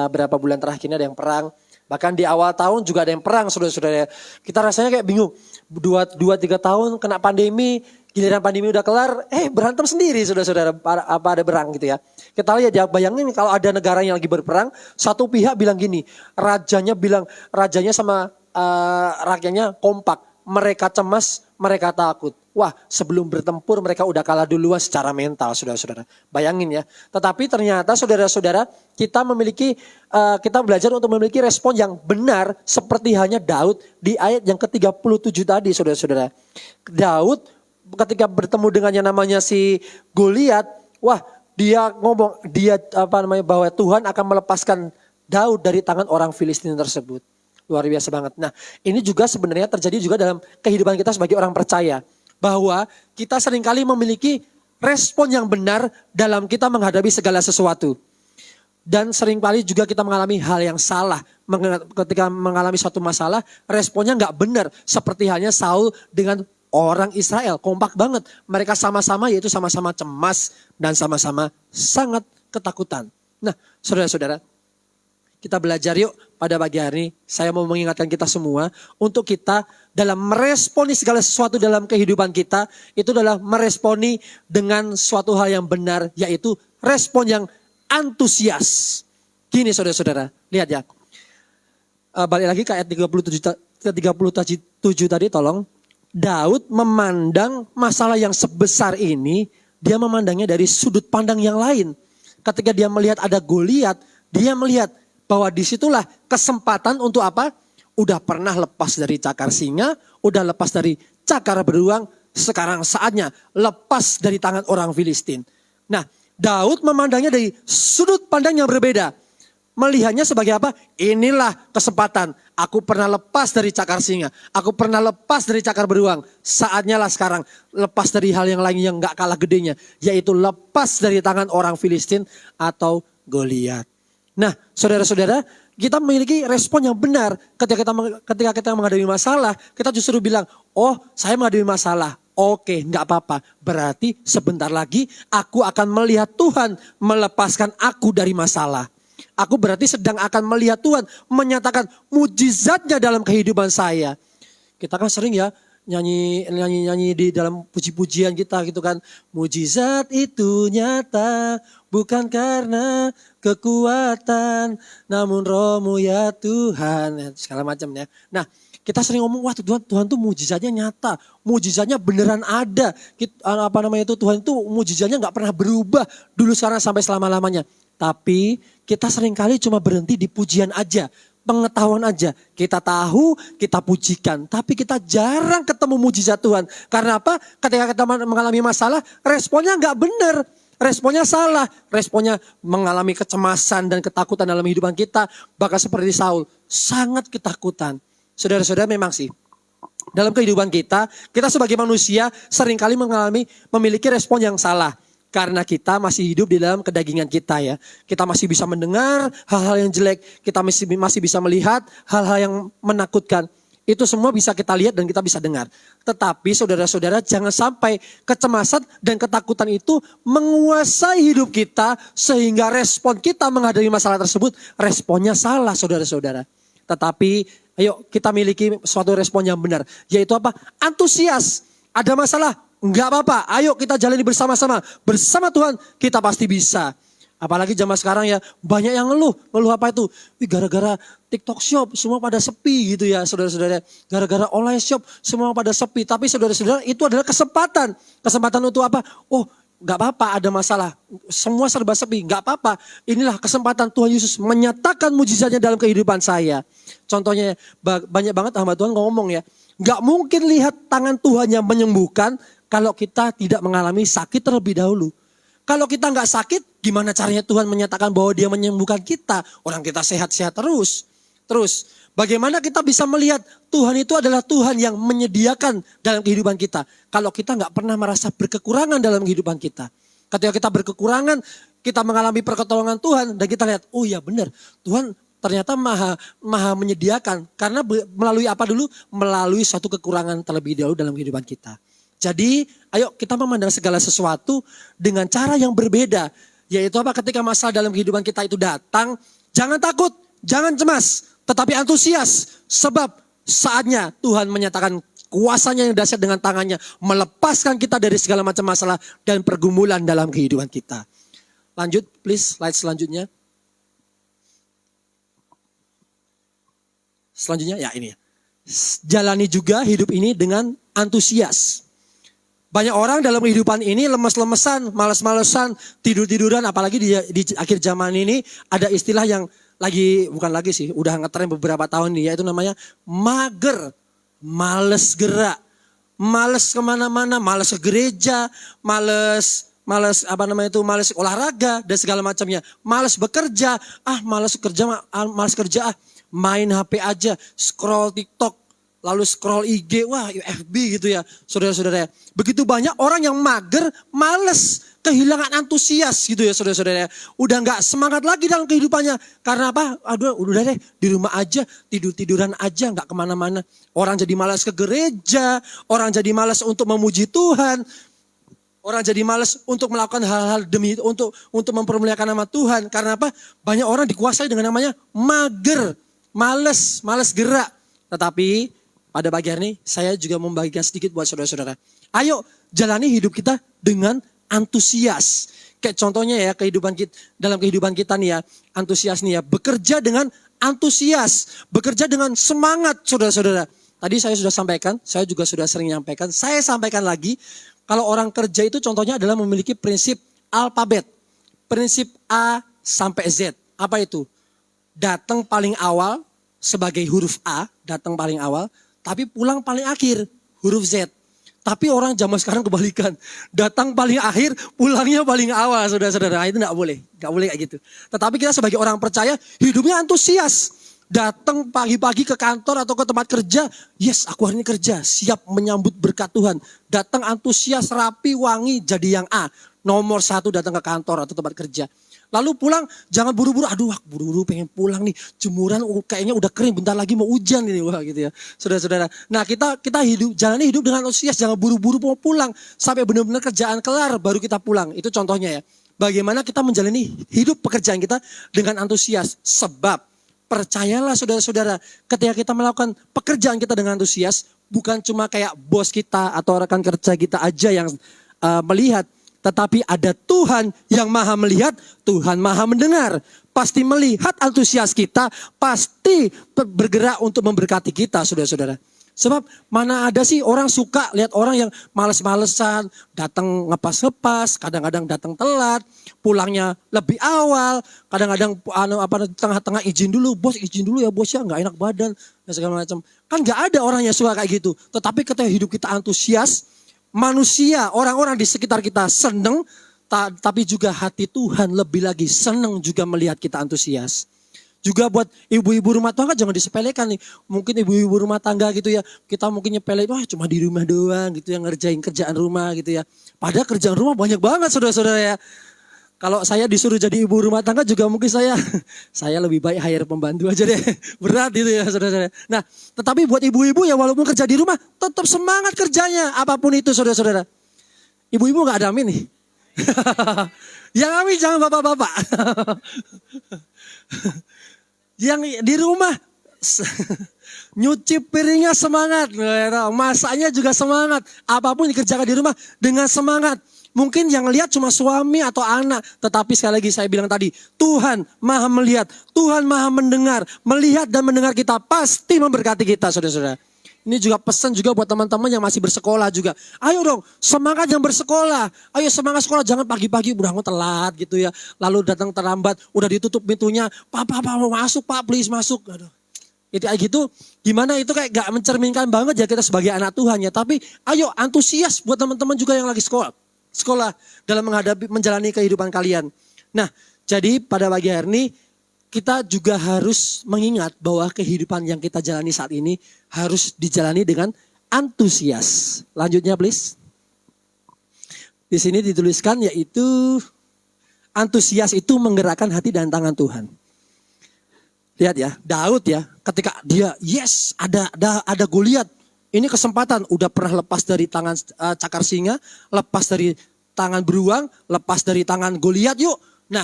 beberapa bulan terakhir ini ada yang perang. Bahkan di awal tahun juga ada yang perang saudara-saudara. Kita rasanya kayak bingung. 2-3 tahun kena pandemi, giliran pandemi udah kelar, berantem sendiri saudara-saudara. Apa ada berang gitu ya. Kita lihat ya, bayangin kalau ada negara yang lagi berperang, satu pihak bilang gini, rajanya sama rakyatnya kompak. Mereka cemas, mereka takut. Wah, sebelum bertempur mereka udah kalah duluan secara mental, saudara-saudara. Bayangin ya. Tetapi ternyata saudara-saudara, kita belajar untuk memiliki respon yang benar seperti hanya Daud di ayat yang ke-37 tadi, saudara-saudara. Daud ketika bertemu dengan yang namanya si Goliat, wah, dia ngomong bahwa Tuhan akan melepaskan Daud dari tangan orang Filistin tersebut. Luar biasa banget. Nah, ini juga sebenarnya terjadi juga dalam kehidupan kita sebagai orang percaya. Bahwa kita seringkali memiliki respon yang benar dalam kita menghadapi segala sesuatu. Dan seringkali juga kita mengalami hal yang salah. Ketika mengalami suatu masalah, responnya nggak benar. Seperti halnya Saul dengan orang Israel. Kompak banget. Mereka sama-sama yaitu sama-sama cemas dan sama-sama sangat ketakutan. Nah, saudara-saudara, kita belajar yuk pada pagi hari ini. Saya mau mengingatkan kita semua untuk kita dalam meresponi segala sesuatu dalam kehidupan kita. Itu adalah meresponi dengan suatu hal yang benar, yaitu respon yang antusias. Gini saudara-saudara, lihat ya. Balik lagi ke ayat 37 tadi tolong. Daud memandang masalah yang sebesar ini, dia memandangnya dari sudut pandang yang lain. Ketika dia melihat ada Goliat, dia melihat bahwa disitulah kesempatan untuk apa? Udah pernah lepas dari cakar singa, udah lepas dari cakar beruang, sekarang saatnya lepas dari tangan orang Filistin. Nah, Daud memandangnya dari sudut pandang yang berbeda. Melihatnya sebagai apa? Inilah kesempatan. Aku pernah lepas dari cakar singa. Aku pernah lepas dari cakar beruang. Saatnya lah sekarang lepas dari hal yang lain yang gak kalah gedenya. Yaitu lepas dari tangan orang Filistin atau Goliat. Nah, saudara-saudara, kita memiliki respon yang benar ketika kita menghadapi masalah. Kita justru bilang, oh saya menghadapi masalah. Oke, enggak apa-apa. Berarti sebentar lagi aku akan melihat Tuhan melepaskan aku dari masalah. Aku berarti sedang akan melihat Tuhan menyatakan mujizatnya dalam kehidupan saya. Kita kan sering ya nyanyi di dalam puji-pujian kita gitu kan. Mujizat itu nyata bukan karena kekuatan namun rohmu ya Tuhan. Segala macam ya. Nah, kita sering ngomong, wah Tuhan tuh mujizatnya nyata. Mujizatnya beneran ada. Tuhan itu mujizatnya gak pernah berubah. Dulu sekarang sampai selama-lamanya. Tapi kita seringkali cuma berhenti di pujian aja. Pengetahuan aja. Kita tahu, kita pujikan. Tapi kita jarang ketemu mujizat Tuhan. Karena apa? Ketika kita mengalami masalah, responnya gak benar. Responnya salah. Responnya mengalami kecemasan dan ketakutan dalam kehidupan kita. Bahkan seperti Saul. Sangat ketakutan. Saudara-saudara memang sih. Dalam kehidupan kita sebagai manusia seringkali memiliki respon yang salah. Karena kita masih hidup di dalam kedagingan kita ya. Kita masih bisa mendengar hal-hal yang jelek. Kita masih bisa melihat hal-hal yang menakutkan. Itu semua bisa kita lihat dan kita bisa dengar. Tetapi saudara-saudara jangan sampai kecemasan dan ketakutan itu menguasai hidup kita. Sehingga respon kita menghadapi masalah tersebut responnya salah saudara-saudara. Tetapi ayo kita miliki suatu respon yang benar. Yaitu apa? Antusias. Ada masalah? Enggak apa-apa, ayo kita jalani bersama-sama. Bersama Tuhan kita pasti bisa. Apalagi zaman sekarang ya banyak yang ngeluh. Ngeluh apa itu? Gara-gara TikTok Shop semua pada sepi gitu ya saudara-saudara. Gara-gara online shop semua pada sepi. Tapi saudara-saudara itu adalah kesempatan. Kesempatan untuk apa? Oh gak apa-apa ada masalah. Semua serba sepi, gak apa-apa. Inilah kesempatan Tuhan Yesus menyatakan mujizatnya dalam kehidupan saya. Contohnya banyak banget hamba Tuhan ngomong ya. Gak mungkin lihat tangan Tuhan yang menyembuhkan kalau kita tidak mengalami sakit terlebih dahulu. Kalau kita nggak sakit, gimana caranya Tuhan menyatakan bahwa dia menyembuhkan kita? Orang kita sehat-sehat terus. Terus, bagaimana kita bisa melihat Tuhan itu adalah Tuhan yang menyediakan dalam kehidupan kita. Kalau kita nggak pernah merasa berkekurangan dalam kehidupan kita. Ketika kita berkekurangan, kita mengalami pertolongan Tuhan. Dan kita lihat, oh ya benar, Tuhan ternyata maha menyediakan. Karena melalui apa dulu? Melalui suatu kekurangan terlebih dahulu dalam kehidupan kita. Jadi ayo kita memandang segala sesuatu dengan cara yang berbeda. Yaitu apa? Ketika masalah dalam kehidupan kita itu datang, jangan takut, jangan cemas, tetapi antusias. Sebab saatnya Tuhan menyatakan kuasanya yang dahsyat dengan tangannya. Melepaskan kita dari segala macam masalah dan pergumulan dalam kehidupan kita. Lanjut please, slide selanjutnya. Selanjutnya ya ini ya. Jalani juga hidup ini dengan antusias. Banyak orang dalam kehidupan ini lemes-lemesan, malas-malesan, tidur-tiduran. Apalagi di akhir zaman ini ada istilah yang bukan lagi sih, udah ngetren beberapa tahun nih. Yaitu namanya mager, males gerak, males kemana-mana, males ke gereja, males olahraga dan segala macamnya. Males bekerja, males kerja, main HP aja, scroll TikTok. lalu scroll IG, wah FB gitu ya, saudara-saudara. Begitu banyak orang yang mager, males, kehilangan antusias gitu ya saudara-saudara. Udah gak semangat lagi dalam kehidupannya. Karena apa? Aduh udah deh di rumah aja, tidur-tiduran aja, gak kemana-mana. Orang jadi malas ke gereja, orang jadi malas untuk memuji Tuhan. Orang jadi malas untuk melakukan hal-hal demi untuk mempermuliakan nama Tuhan. Karena apa? Banyak orang dikuasai dengan namanya mager, malas gerak. Tetapi pada pagi hari ini saya juga membagikan sedikit buat saudara-saudara. Ayo jalani hidup kita dengan antusias. Kayak contohnya ya dalam kehidupan kita nih ya, antusias nih ya, bekerja dengan antusias, bekerja dengan semangat saudara-saudara. Tadi saya sudah sampaikan, saya juga sudah sering menyampaikan, saya sampaikan lagi, kalau orang kerja itu contohnya adalah memiliki prinsip alfabet, prinsip A sampai Z. Apa itu? Datang paling awal sebagai huruf A, datang paling awal, tapi pulang paling akhir, huruf Z. Tapi orang zaman sekarang kebalikan. Datang paling akhir, pulangnya paling awal, saudara-saudara. Itu enggak boleh kayak gitu. Tetapi kita sebagai orang percaya, hidupnya antusias. Datang pagi-pagi ke kantor atau ke tempat kerja, yes aku hari ini kerja, siap menyambut berkat Tuhan. Datang antusias, rapi, wangi, jadi yang A. Nomor 1 datang ke kantor atau tempat kerja. Lalu pulang, jangan buru-buru, aduh buru-buru pengen pulang nih. Jemuran kayaknya udah kering, bentar lagi mau hujan ini. Wah gitu ya, saudara-saudara. Nah kita jalani hidup dengan antusias, jangan buru-buru mau pulang. Sampai benar-benar kerjaan kelar, baru kita pulang. Itu contohnya ya. Bagaimana kita menjalani hidup pekerjaan kita dengan antusias. Sebab, percayalah saudara-saudara, ketika kita melakukan pekerjaan kita dengan antusias, bukan cuma kayak bos kita atau rekan kerja kita aja yang melihat. Tetapi ada Tuhan yang maha melihat, Tuhan maha mendengar. Pasti melihat antusias kita, pasti bergerak untuk memberkati kita saudara-saudara. Sebab mana ada sih orang suka lihat orang yang males-malesan, datang ngepas-ngepas, kadang-kadang datang telat, pulangnya lebih awal, kadang-kadang tengah-tengah izin dulu ya bos ya, nggak enak badan dan segala macam. Kan nggak ada orang yang suka kayak gitu. Tetapi ketika hidup kita antusias, manusia, orang-orang di sekitar kita senang, tapi juga hati Tuhan lebih lagi senang juga melihat kita antusias. Juga buat ibu-ibu rumah tangga jangan disepelekan nih. Mungkin ibu-ibu rumah tangga gitu ya, kita mungkin nyepelin, wah cuma di rumah doang gitu ya, ngerjain kerjaan rumah gitu ya. Padahal kerjaan rumah banyak banget saudara-saudara ya. Kalau saya disuruh jadi ibu rumah tangga juga mungkin saya lebih baik hire pembantu aja deh. Berat gitu ya saudara-saudara. Nah tetapi buat ibu-ibu ya walaupun kerja di rumah tetap semangat kerjanya. Apapun itu saudara-saudara. Ibu-ibu gak ada amin nih. Yang amin jangan bapak-bapak. Yang di rumah nyuci piringnya semangat. Masaknya juga semangat. Apapun dikerjakan di rumah dengan semangat. Mungkin yang lihat cuma suami atau anak. Tetapi sekali lagi saya bilang tadi, Tuhan maha melihat, Tuhan maha mendengar. Melihat dan mendengar kita pasti memberkati kita saudara-saudara. Ini juga pesan juga buat teman-teman yang masih bersekolah juga. Ayo dong semangat yang bersekolah. Ayo semangat sekolah, jangan pagi-pagi udah telat gitu ya. Lalu datang terlambat, udah ditutup pintunya. Pak mau masuk pak, please masuk. Aduh. Itu kayak gitu, gimana itu kayak gak mencerminkan banget ya kita sebagai anak Tuhan ya. Tapi ayo antusias buat teman-teman juga yang lagi sekolah dalam menjalani kehidupan kalian. Nah, jadi pada pagi hari ini kita juga harus mengingat bahwa kehidupan yang kita jalani saat ini harus dijalani dengan antusias. Lanjutnya please. Di sini dituliskan yaitu antusias itu menggerakkan hati dan tangan Tuhan. Lihat ya, Daud ya, ketika dia yes ada Goliat. Ini kesempatan, udah pernah lepas dari tangan cakar singa, lepas dari tangan beruang, lepas dari tangan Goliat yuk. Nah,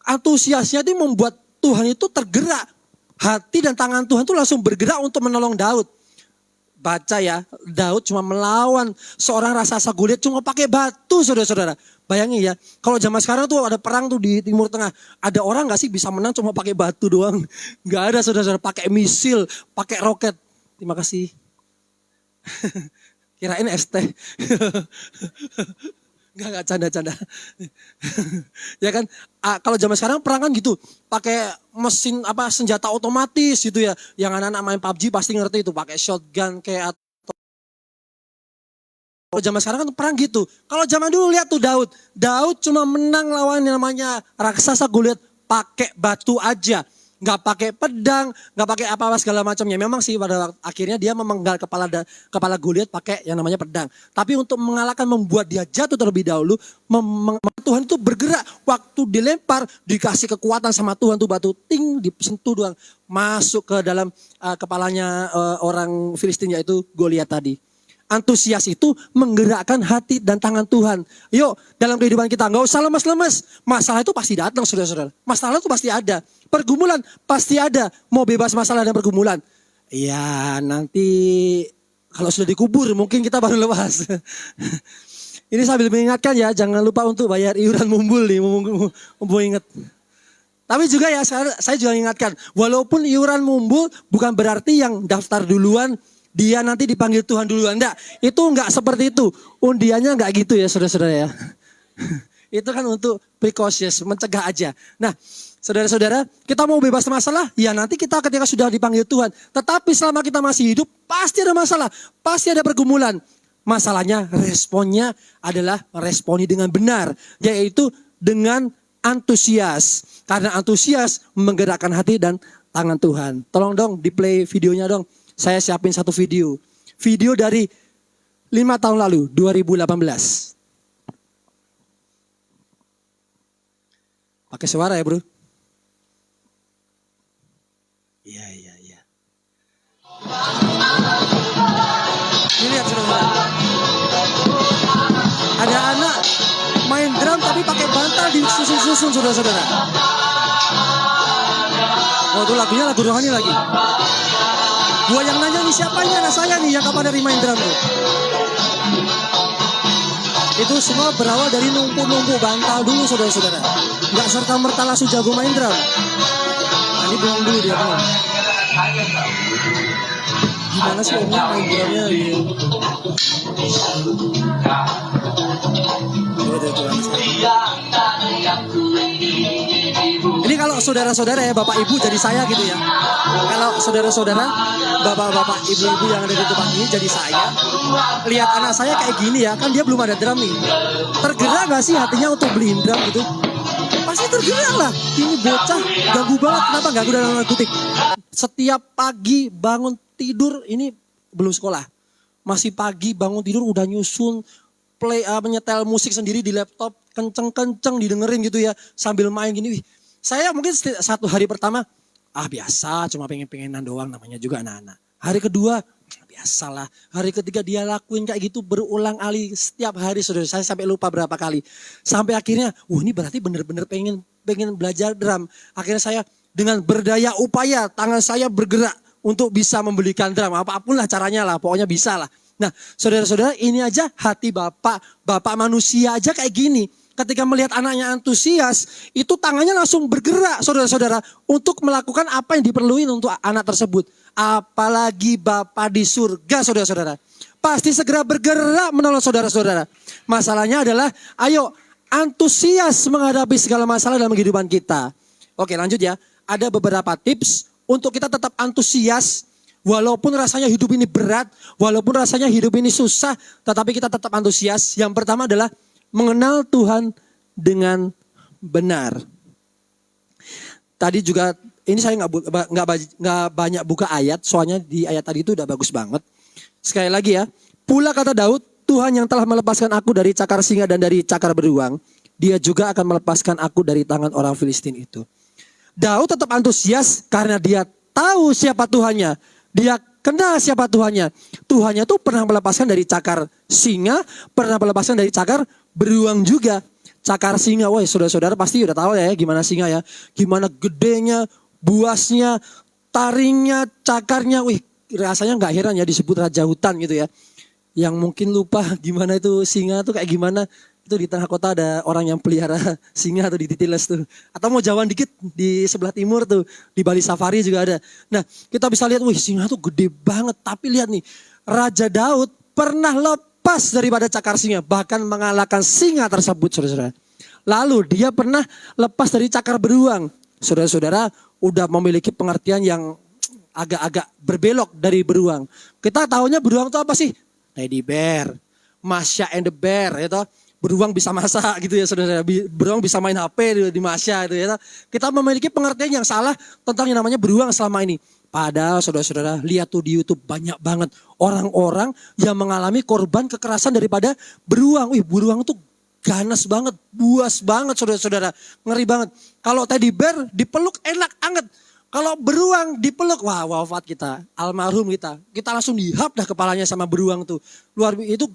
antusiasnya itu membuat Tuhan itu tergerak. Hati dan tangan Tuhan itu langsung bergerak untuk menolong Daud. Baca ya, Daud cuma melawan seorang raksasa Goliat cuma pakai batu saudara-saudara. Bayangin ya, kalau zaman sekarang tuh ada perang tuh di Timur Tengah. Ada orang gak sih bisa menang cuma pakai batu doang? Gak ada saudara-saudara, pakai misil, pakai roket. Terima kasih. Kirain ST. Enggak canda-canda. Ya kan, kalau zaman sekarang perang kan gitu, pakai mesin senjata otomatis gitu ya. Yang anak-anak main PUBG pasti ngerti itu, pakai shotgun kayak atau kalau zaman sekarang kan perang gitu. Kalau zaman dulu lihat tuh Daud cuma menang lawan yang namanya raksasa Goliat pakai batu aja. nggak pakai pedang, nggak pakai apa-apa segala macamnya. Memang sih pada akhirnya dia memenggal kepala Goliat pakai yang namanya pedang. Tapi untuk mengalahkan, membuat dia jatuh terlebih dahulu, Tuhan itu bergerak. Waktu dilempar, dikasih kekuatan sama Tuhan tuh batu ting disentuh doang, masuk ke dalam kepalanya orang Filistin yaitu Goliat tadi. Antusias itu menggerakkan hati dan tangan Tuhan. Yuk, dalam kehidupan kita nggak usah lemes-lemes. Masalah itu pasti datang, saudara-saudara. Masalah itu pasti ada. Pergumulan pasti ada. Mau bebas masalah dan pergumulan. Ya, nanti kalau sudah dikubur mungkin kita baru lepas. Ini sambil mengingatkan ya, jangan lupa untuk bayar iuran mumbul nih, mumpung ingat. Tapi juga ya, saya juga ingatkan, walaupun iuran mumbul bukan berarti yang daftar duluan dia nanti dipanggil Tuhan duluan. Enggak, itu enggak seperti itu. Undiannya enggak gitu ya saudara-saudara ya. Itu kan untuk precautions, mencegah aja. Nah, saudara-saudara, kita mau bebas masalah, ya nanti kita ketika sudah dipanggil Tuhan. Tetapi selama kita masih hidup, pasti ada masalah, pasti ada pergumulan. Masalahnya, responnya adalah meresponi dengan benar, yaitu dengan antusias. Karena antusias menggerakkan hati dan tangan Tuhan. Tolong dong, di play videonya dong. Saya siapin satu video. Video dari 5 tahun lalu, 2018. Pakai suara ya bro. Iya. Ini lihat saudara. Ada anak main drum tapi pakai bantal disusun-susun saudara-saudara. Oh itu lagunya lagu rohani lagi. Gua yang nanya nih siapa ini anak saya nih yang kapan dari main drum tuh. Itu semua berawal dari numpuk-numpuk bantal dulu saudara-saudara. Gak serta-merta langsung jago main drum. Nah, ini buang dulu dia buang. Gimana sih omnya main drumnya gitu. Ini kalau saudara-saudara ya, bapak ibu jadi saya gitu ya. Kalau saudara-saudara, bapak-bapak ibu-ibu yang ada di tempat ini jadi saya. Lihat anak saya kayak gini ya, kan dia belum ada drum nih. Tergerak gak sih hatinya untuk beliin drum gitu? Pasti tergerak lah. Ini bocah ganggu banget, kenapa ganggu dalam tanda kutip. Setiap pagi bangun tidur, ini belum sekolah. Masih pagi bangun tidur udah nyusun, menyetel musik sendiri di laptop, kenceng-kenceng didengerin gitu ya, sambil main gini. Wih, saya mungkin satu hari pertama, biasa cuma pengen-pengenan doang namanya juga anak-anak. Hari kedua, biasalah. Hari ketiga dia lakuin kayak gitu berulang kali setiap hari saudara. Saya sampai lupa berapa kali. Sampai akhirnya, ini berarti bener-bener pengen belajar drum. Akhirnya saya dengan berdaya upaya, tangan saya bergerak untuk bisa membelikan drum. Apapun lah caranya lah, pokoknya bisa lah. Nah saudara-saudara, ini aja hati bapak manusia aja kayak gini. Ketika melihat anaknya antusias, itu tangannya langsung bergerak saudara-saudara untuk melakukan apa yang diperluin untuk anak tersebut. Apalagi Bapa di surga saudara-saudara. Pasti segera bergerak menolong saudara-saudara. Masalahnya adalah ayo antusias menghadapi segala masalah dalam kehidupan kita. Oke lanjut ya. Ada beberapa tips untuk kita tetap antusias. Walaupun rasanya hidup ini berat, walaupun rasanya hidup ini susah, tetapi kita tetap antusias. Yang pertama adalah mengenal Tuhan dengan benar. Tadi juga ini saya nggak banyak buka ayat, soalnya di ayat tadi itu udah bagus banget. Sekali lagi ya, pula kata Daud, Tuhan yang telah melepaskan aku dari cakar singa dan dari cakar beruang, Dia juga akan melepaskan aku dari tangan orang Filistin itu. Daud tetap antusias karena dia tahu siapa Tuhannya. Dia kenal siapa Tuhannya. Tuhannya tuh pernah melepaskan dari cakar singa, pernah melepaskan dari cakar beruang juga. Cakar singa, wah saudara-saudara pasti udah tahu ya gimana singa ya. Gimana gedenya, buasnya, taringnya, cakarnya. Wih, rasanya gak heran ya disebut raja hutan gitu ya. Yang mungkin lupa gimana itu singa tuh kayak gimana. Itu di tengah kota ada orang yang pelihara singa tuh di Titiles tuh. Atau mau jauhan dikit di sebelah timur tuh. Di Bali Safari juga ada. Nah kita bisa lihat, wih singa tuh gede banget. Tapi lihat nih, Raja Daud pernah lepas daripada cakar singa. Bahkan mengalahkan singa tersebut saudara-saudara. Lalu dia pernah lepas dari cakar beruang. Saudara-saudara udah memiliki pengertian yang agak-agak berbelok dari beruang. Kita tahunya beruang itu apa sih? Teddy bear, Masha and the bear, gitu. beruang bisa masak gitu ya saudara. Beruang bisa main HP di Masya itu ya. Kita memiliki pengertian yang salah tentang yang namanya beruang selama ini. Padahal saudara-saudara lihat tuh di YouTube banyak banget orang-orang yang mengalami korban kekerasan daripada beruang. Wih, beruang tuh ganas banget, buas banget saudara-saudara. Ngeri banget. Kalau teddy bear dipeluk enak anget. Kalau beruang dipeluk, wah wafat kita, almarhum kita. Kita langsung dihap dah kepalanya sama beruang tuh. Luar biasa, itu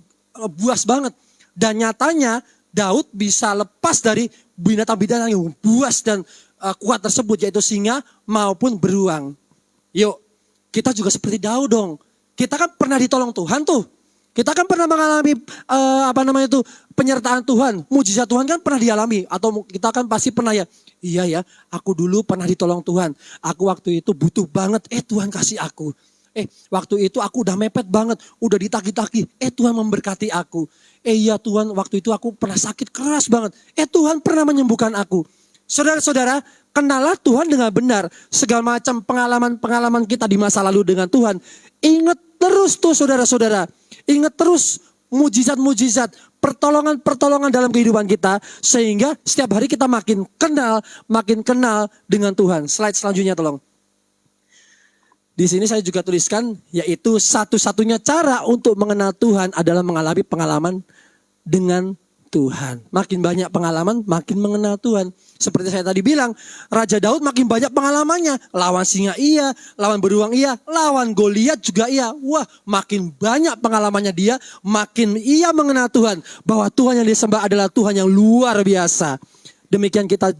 buas banget. Dan nyatanya Daud bisa lepas dari binatang-binatang yang buas dan kuat tersebut, yaitu singa maupun beruang. Yuk, kita juga seperti Daud dong. Kita kan pernah ditolong Tuhan tuh. Kita kan pernah mengalami penyertaan Tuhan, mujizat Tuhan kan pernah dialami. Atau kita kan pasti pernah ya, iya ya, aku dulu pernah ditolong Tuhan. Aku waktu itu butuh banget, Tuhan kasih aku. Waktu itu aku udah mepet banget, udah ditagi-tagi, Tuhan memberkati aku. Iya Tuhan, waktu itu aku pernah sakit keras banget, Tuhan pernah menyembuhkan aku. Saudara-saudara, kenalah Tuhan dengan benar. Segala macam pengalaman-pengalaman kita di masa lalu dengan Tuhan. Ingat terus tuh saudara-saudara. Ingat terus mujizat-mujizat, pertolongan-pertolongan dalam kehidupan kita. Sehingga setiap hari kita makin kenal dengan Tuhan. Slide selanjutnya tolong. Di sini saya juga tuliskan, yaitu satu-satunya cara untuk mengenal Tuhan adalah mengalami pengalaman dengan Tuhan. Makin banyak pengalaman, makin mengenal Tuhan. Seperti saya tadi bilang, Raja Daud makin banyak pengalamannya. Lawan singa iya, lawan beruang iya, lawan Goliat juga iya. Wah, makin banyak pengalamannya dia, makin ia mengenal Tuhan. Bahwa Tuhan yang disembah adalah Tuhan yang luar biasa. Demikian kita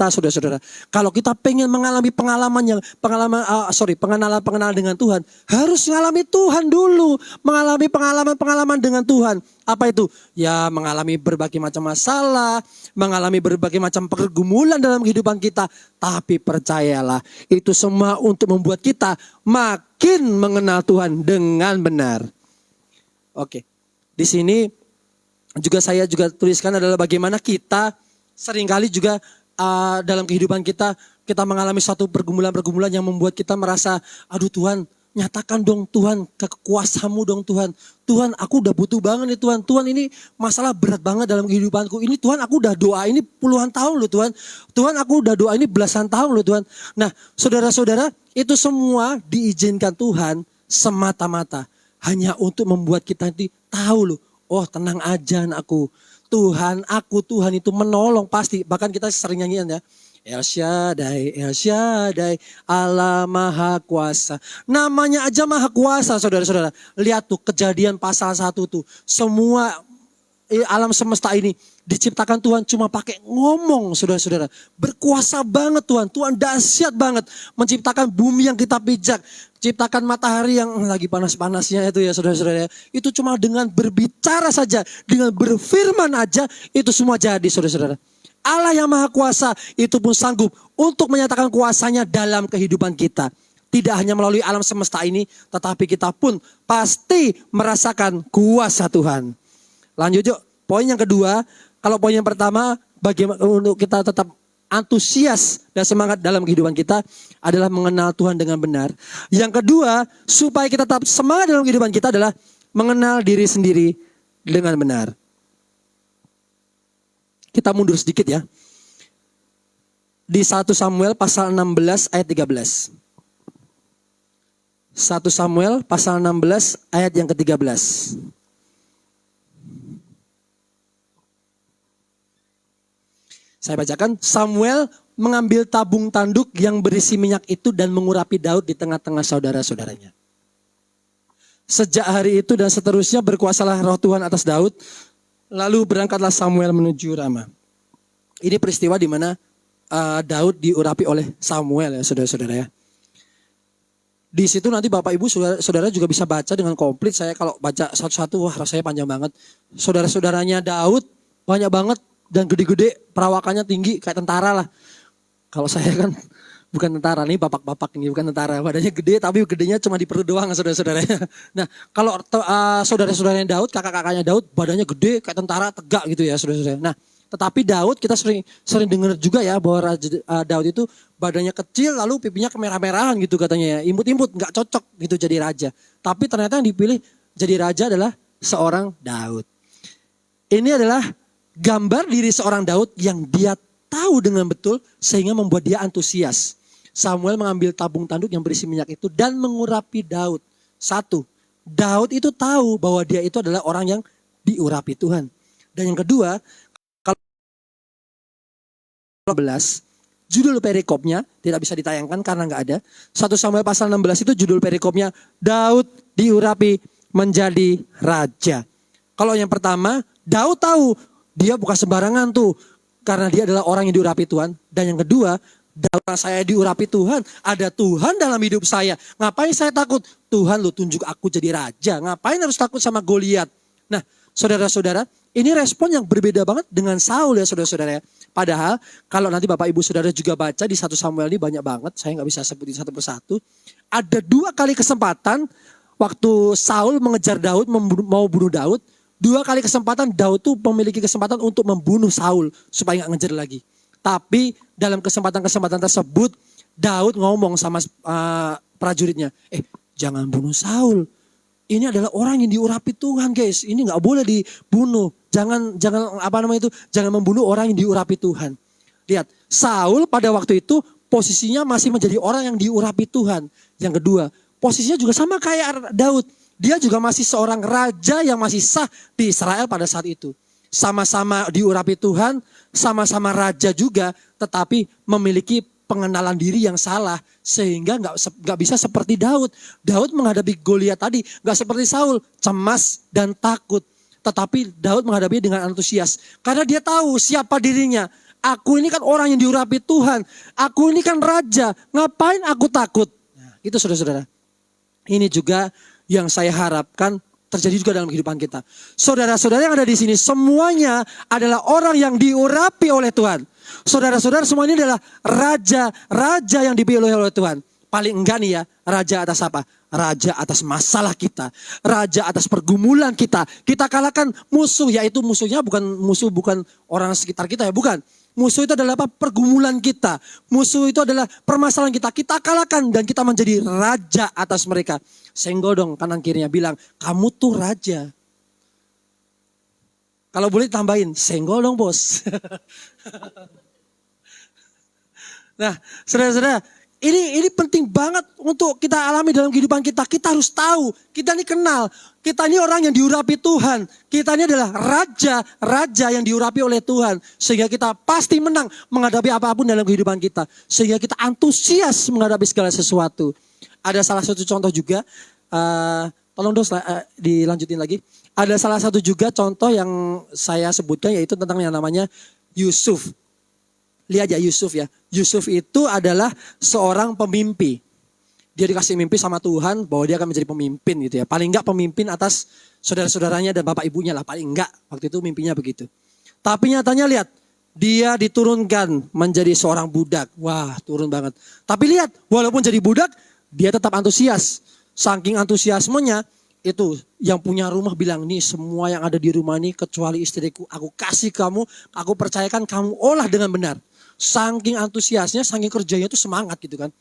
saudara-saudara. Kalau kita pengen mengalami pengenalan dengan Tuhan, harus mengalami Tuhan dulu, mengalami pengalaman dengan Tuhan. Apa itu? Ya, mengalami berbagai macam masalah, mengalami berbagai macam pergumulan dalam kehidupan kita. Tapi percayalah, itu semua untuk membuat kita makin mengenal Tuhan dengan benar. Oke. Di sini saya juga tuliskan adalah bagaimana kita seringkali juga dalam kehidupan kita mengalami suatu pergumulan-pergumulan yang membuat kita merasa, aduh Tuhan, nyatakan dong Tuhan kekuasamu dong Tuhan. Tuhan, aku udah butuh banget nih Tuhan. Tuhan, ini masalah berat banget dalam kehidupanku. Ini Tuhan, aku udah doa ini puluhan tahun loh Tuhan. Tuhan, aku udah doa ini belasan tahun loh Tuhan. Nah, saudara-saudara, itu semua diizinkan Tuhan semata-mata hanya untuk membuat kita nanti tahu loh, oh tenang aja anakku. Tuhan itu menolong pasti. Bahkan kita sering nyanyian ya. El Shaddai, El Shaddai, Allah Maha Kuasa. Namanya aja Maha Kuasa saudara-saudara. Lihat tuh Kejadian pasal 1 tuh. Semua alam semesta ini diciptakan Tuhan cuma pakai ngomong saudara-saudara. Berkuasa banget Tuhan. Tuhan dahsyat banget. Menciptakan bumi yang kita pijak. Ciptakan matahari yang lagi panas-panasnya itu ya saudara-saudara. Itu cuma dengan berbicara saja. Dengan berfirman aja itu semua jadi saudara-saudara. Allah yang Maha Kuasa itu pun sanggup untuk menyatakan kuasanya dalam kehidupan kita. Tidak hanya melalui alam semesta ini, tetapi kita pun pasti merasakan kuasa Tuhan. Lanjut yuk, poin yang kedua. Kalau poin yang pertama, bagaimana untuk kita tetap antusias dan semangat dalam kehidupan kita adalah mengenal Tuhan dengan benar. Yang kedua, supaya kita tetap semangat dalam kehidupan kita adalah mengenal diri sendiri dengan benar. Kita mundur sedikit ya. Di 1 Samuel pasal 16 ayat 13. 1 Samuel pasal 16 ayat yang ke-13. Saya bacakan, Samuel mengambil tabung tanduk yang berisi minyak itu dan mengurapi Daud di tengah-tengah saudara-saudaranya. Sejak hari itu dan seterusnya berkuasalah roh Tuhan atas Daud. Lalu berangkatlah Samuel menuju Rama. Ini peristiwa di mana Daud diurapi oleh Samuel ya saudara-saudara ya. Di situ nanti Bapak Ibu saudara juga bisa baca dengan komplit. Saya kalau baca satu-satu wah rasanya panjang banget. Saudara-saudaranya Daud banyak banget dan gede-gede, perawakannya tinggi kayak tentara lah. Kalau saya kan bukan tentara nih, bapak-bapak ini bukan tentara. Badannya gede tapi gedenya cuma di perut doang saudara-saudaranya. Nah kalau saudara-saudaranya Daud, kakak-kakaknya Daud badannya gede kayak tentara tegak gitu ya saudara-saudara. Nah tetapi Daud kita sering dengar juga ya bahwa Daud itu badannya kecil lalu pipinya kemerah-merahan gitu katanya ya. Imut-imut gak cocok gitu jadi raja. Tapi ternyata yang dipilih jadi raja adalah seorang Daud. Ini adalah gambar diri seorang Daud yang dia tahu dengan betul sehingga membuat dia antusias. Samuel mengambil tabung tanduk yang berisi minyak itu dan mengurapi Daud. Satu, Daud itu tahu bahwa dia itu adalah orang yang diurapi Tuhan. Dan yang kedua, kalau 12, judul perikopnya tidak bisa ditayangkan karena nggak ada. 1 Samuel pasal 16 itu judul perikopnya Daud diurapi menjadi raja. Kalau yang pertama, Daud tahu dia bukan sembarangan tuh karena dia adalah orang yang diurapi Tuhan. Dan yang kedua, Daud, saya diurapi Tuhan, ada Tuhan dalam hidup saya. Ngapain saya takut? Tuhan lu tunjuk aku jadi raja. Ngapain harus takut sama Goliat? Nah, saudara-saudara, ini respon yang berbeda banget dengan Saul ya saudara-saudara ya. Padahal kalau nanti Bapak Ibu Saudara juga baca di 1 Samuel ini banyak banget. Saya nggak bisa sebutin satu persatu. Ada 2 kali kesempatan waktu Saul mengejar Daud, mau bunuh Daud. 2 kali kesempatan Daud tuh memiliki kesempatan untuk membunuh Saul supaya nggak ngejar lagi. Tapi dalam kesempatan-kesempatan tersebut Daud ngomong sama prajuritnya, jangan bunuh Saul. Ini adalah orang yang diurapi Tuhan, guys. Ini nggak boleh dibunuh. Jangan jangan membunuh orang yang diurapi Tuhan. Lihat, Saul pada waktu itu posisinya masih menjadi orang yang diurapi Tuhan. Yang kedua, posisinya juga sama kayak Daud. Dia juga masih seorang raja yang masih sah di Israel pada saat itu. Sama-sama diurapi Tuhan, sama-sama raja juga, tetapi memiliki pengenalan diri yang salah sehingga nggak bisa seperti Daud. Daud menghadapi Goliat tadi nggak seperti Saul, cemas dan takut. Tetapi Daud menghadapi dengan antusias karena dia tahu siapa dirinya. Aku ini kan orang yang diurapi Tuhan. Aku ini kan raja. Ngapain aku takut? Nah, itu saudara-saudara. Ini juga yang saya harapkan terjadi juga dalam kehidupan kita. Saudara-saudara yang ada di sini semuanya adalah orang yang diurapi oleh Tuhan. Saudara-saudara semua ini adalah raja yang dipilih oleh Tuhan. Paling enggak nih ya, raja atas apa? Raja atas masalah kita. Raja atas pergumulan kita. Kita kalahkan musuh, yaitu musuhnya bukan orang sekitar kita ya, bukan. Musuh itu adalah apa? Pergumulan kita. Musuh itu adalah permasalahan kita. Kita kalahkan dan kita menjadi raja atas mereka. Senggol dong kanan kirinya bilang, kamu tuh raja. Kalau boleh tambahin, senggol dong bos. Nah, saudara-saudara, ini penting banget untuk kita alami dalam kehidupan kita. Kita harus tahu, kita ini kenal, kita ini orang yang diurapi Tuhan. Kita ini adalah raja yang diurapi oleh Tuhan. Sehingga kita pasti menang menghadapi apapun dalam kehidupan kita. Sehingga kita antusias menghadapi segala sesuatu. Ada salah satu contoh juga, tolong dong dilanjutin lagi. Ada salah satu juga contoh yang saya sebutkan yaitu tentang yang namanya Yusuf. Lihat ya Yusuf ya. Yusuf itu adalah seorang pemimpi. Dia dikasih mimpi sama Tuhan bahwa dia akan menjadi pemimpin gitu ya. Paling enggak pemimpin atas saudara-saudaranya dan bapak ibunya lah. Paling enggak waktu itu mimpinya begitu. Tapi nyatanya lihat. Dia diturunkan menjadi seorang budak. Wah turun banget. Tapi lihat walaupun jadi budak dia tetap antusias. Saking antusiasmenya itu yang punya rumah bilang nih semua yang ada di rumah ini kecuali istriku. Aku kasih kamu, aku percayakan kamu olah dengan benar. Saking antusiasnya, saking kerjanya itu semangat gitu kan.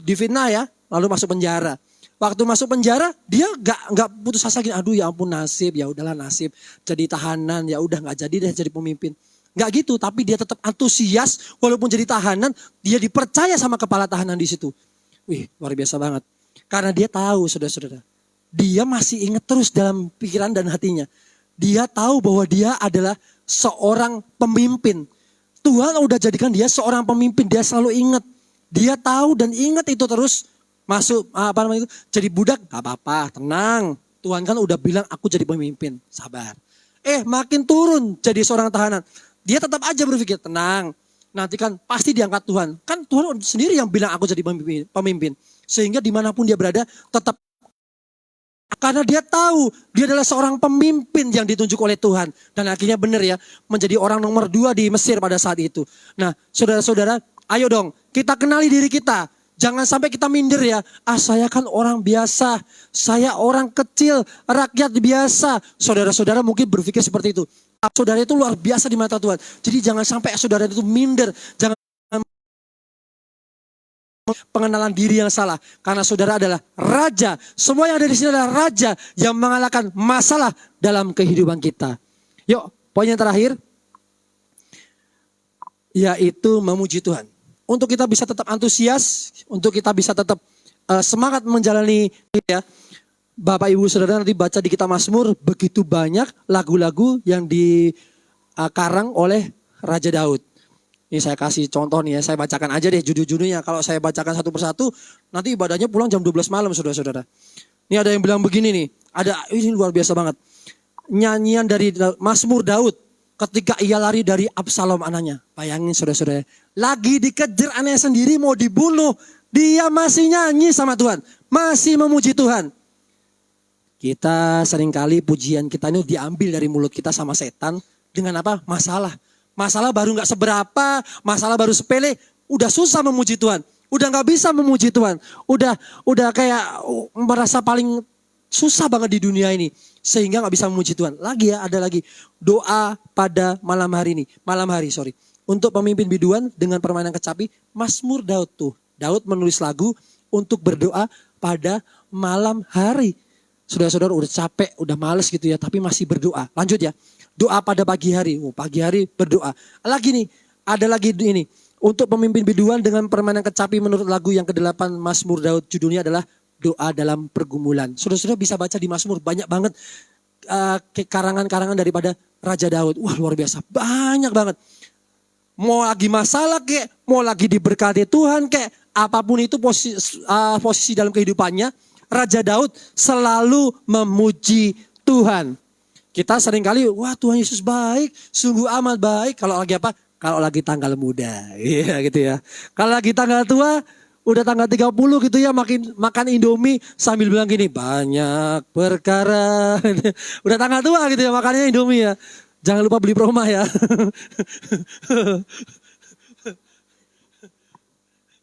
Difitnah ya, lalu masuk penjara. Waktu masuk penjara, dia nggak putus asa gini. Aduh ya ampun nasib, ya udahlah nasib. Jadi tahanan, ya udah nggak jadi deh jadi pemimpin. Nggak gitu, tapi dia tetap antusias. Walaupun jadi tahanan, dia dipercaya sama kepala tahanan di situ. Wih, luar biasa banget. Karena dia tahu, saudara-saudara. Dia masih ingat terus dalam pikiran dan hatinya. Dia tahu bahwa dia adalah seorang pemimpin. Tuhan udah jadikan dia seorang pemimpin, dia selalu ingat. Dia tahu dan ingat itu terus masuk jadi budak, gak apa-apa, tenang. Tuhan kan udah bilang aku jadi pemimpin, sabar. Makin turun jadi seorang tahanan. Dia tetap aja berpikir tenang. Nanti kan pasti diangkat Tuhan. Kan Tuhan sendiri yang bilang aku jadi pemimpin. Sehingga dimanapun dia berada tetap. Karena dia tahu dia adalah seorang pemimpin yang ditunjuk oleh Tuhan. Dan akhirnya benar ya menjadi orang nomor 2 di Mesir pada saat itu. Nah saudara-saudara ayo dong kita kenali diri kita. Jangan sampai kita minder ya. Saya kan orang biasa. Saya orang kecil, rakyat biasa. Saudara-saudara mungkin berpikir seperti itu. Saudara itu luar biasa di mata Tuhan. Jadi jangan sampai saudara itu minder. Jangan pengenalan diri yang salah. Karena saudara adalah raja. Semua yang ada di sini adalah raja yang mengalahkan masalah dalam kehidupan kita. Yuk, Poin yang terakhir, yaitu memuji Tuhan. Untuk kita bisa tetap antusias, untuk kita bisa tetap semangat menjalani ya. Bapak Ibu Saudara nanti baca di kitab Mazmur, begitu banyak lagu-lagu yang dikarang oleh Raja Daud. Ini saya kasih contoh nih ya, saya bacakan aja deh judul-judulnya. Kalau saya bacakan satu persatu, nanti ibadahnya pulang jam 12 malam saudara-saudara. Ini ada yang bilang begini nih, ini luar biasa banget. Nyanyian dari Mazmur Daud ketika ia lari dari Absalom anaknya. Bayangin saudara-saudara, lagi dikejar anaknya sendiri mau dibunuh, dia masih nyanyi sama Tuhan, masih memuji Tuhan. Kita seringkali pujian kita ini diambil dari mulut kita sama setan dengan apa? Masalah. Masalah baru gak seberapa, masalah baru sepele, udah susah memuji Tuhan. Udah gak bisa memuji Tuhan. Udah kayak merasa paling susah banget di dunia ini. Sehingga gak bisa memuji Tuhan. Lagi ya, ada lagi. Doa pada malam hari. Untuk pemimpin biduan dengan permainan kecapi, Mazmur Daud tuh. Daud menulis lagu untuk berdoa pada malam hari. Saudara-saudara udah capek, udah males gitu ya, tapi masih berdoa. Lanjut ya. Doa pada pagi hari. Pagi hari berdoa. Lagi nih, ada lagi ini. Untuk pemimpin biduan dengan permainan kecapi menurut lagu yang ke-8 Mazmur Daud. Judulnya adalah Doa dalam Pergumulan. Saudara-saudara bisa baca di Mazmur. Banyak banget karangan-karangan daripada Raja Daud. Wah luar biasa. Banyak banget. Mau lagi masalah kek, mau lagi diberkati Tuhan kek. Apapun itu posisi dalam kehidupannya. Raja Daud selalu memuji Tuhan. Kita seringkali, wah Tuhan Yesus baik, sungguh amat baik. Kalau lagi apa? Kalau lagi tanggal muda, iya gitu ya. Kalau lagi tanggal tua, udah tanggal 30 gitu ya, makan Indomie sambil bilang gini, banyak perkara. Udah tanggal tua gitu ya, makannya Indomie ya. Jangan lupa beli proma ya.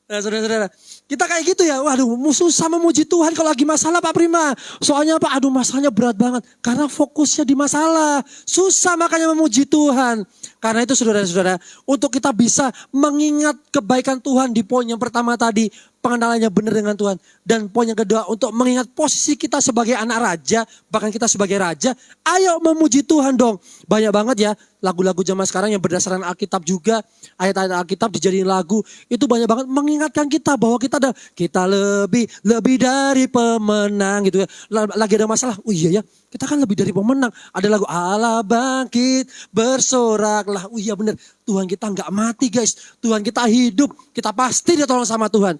Nah saudara-saudara, kita kayak gitu ya, waduh susah memuji Tuhan kalau lagi masalah Pak Prima. Soalnya apa? Aduh masalahnya berat banget. Karena fokusnya di masalah. Susah makanya memuji Tuhan. Karena itu saudara-saudara, untuk kita bisa mengingat kebaikan Tuhan di poin yang pertama tadi, pengenalannya benar dengan Tuhan. Dan poin yang kedua, untuk mengingat posisi kita sebagai anak raja, bahkan kita sebagai raja, ayo memuji Tuhan dong. Banyak banget ya lagu-lagu zaman sekarang yang berdasarkan Alkitab juga, ayat-ayat Alkitab dijadiin lagu, itu banyak banget mengingatkan kita bahwa kita lebih dari pemenang gitu ya. Lagi ada masalah, oh iya ya, kita kan lebih dari pemenang. Ada lagu Allah bangkit bersoraklah. Oh iya benar, Tuhan kita nggak mati guys. Tuhan kita hidup, kita pasti ditolong sama Tuhan.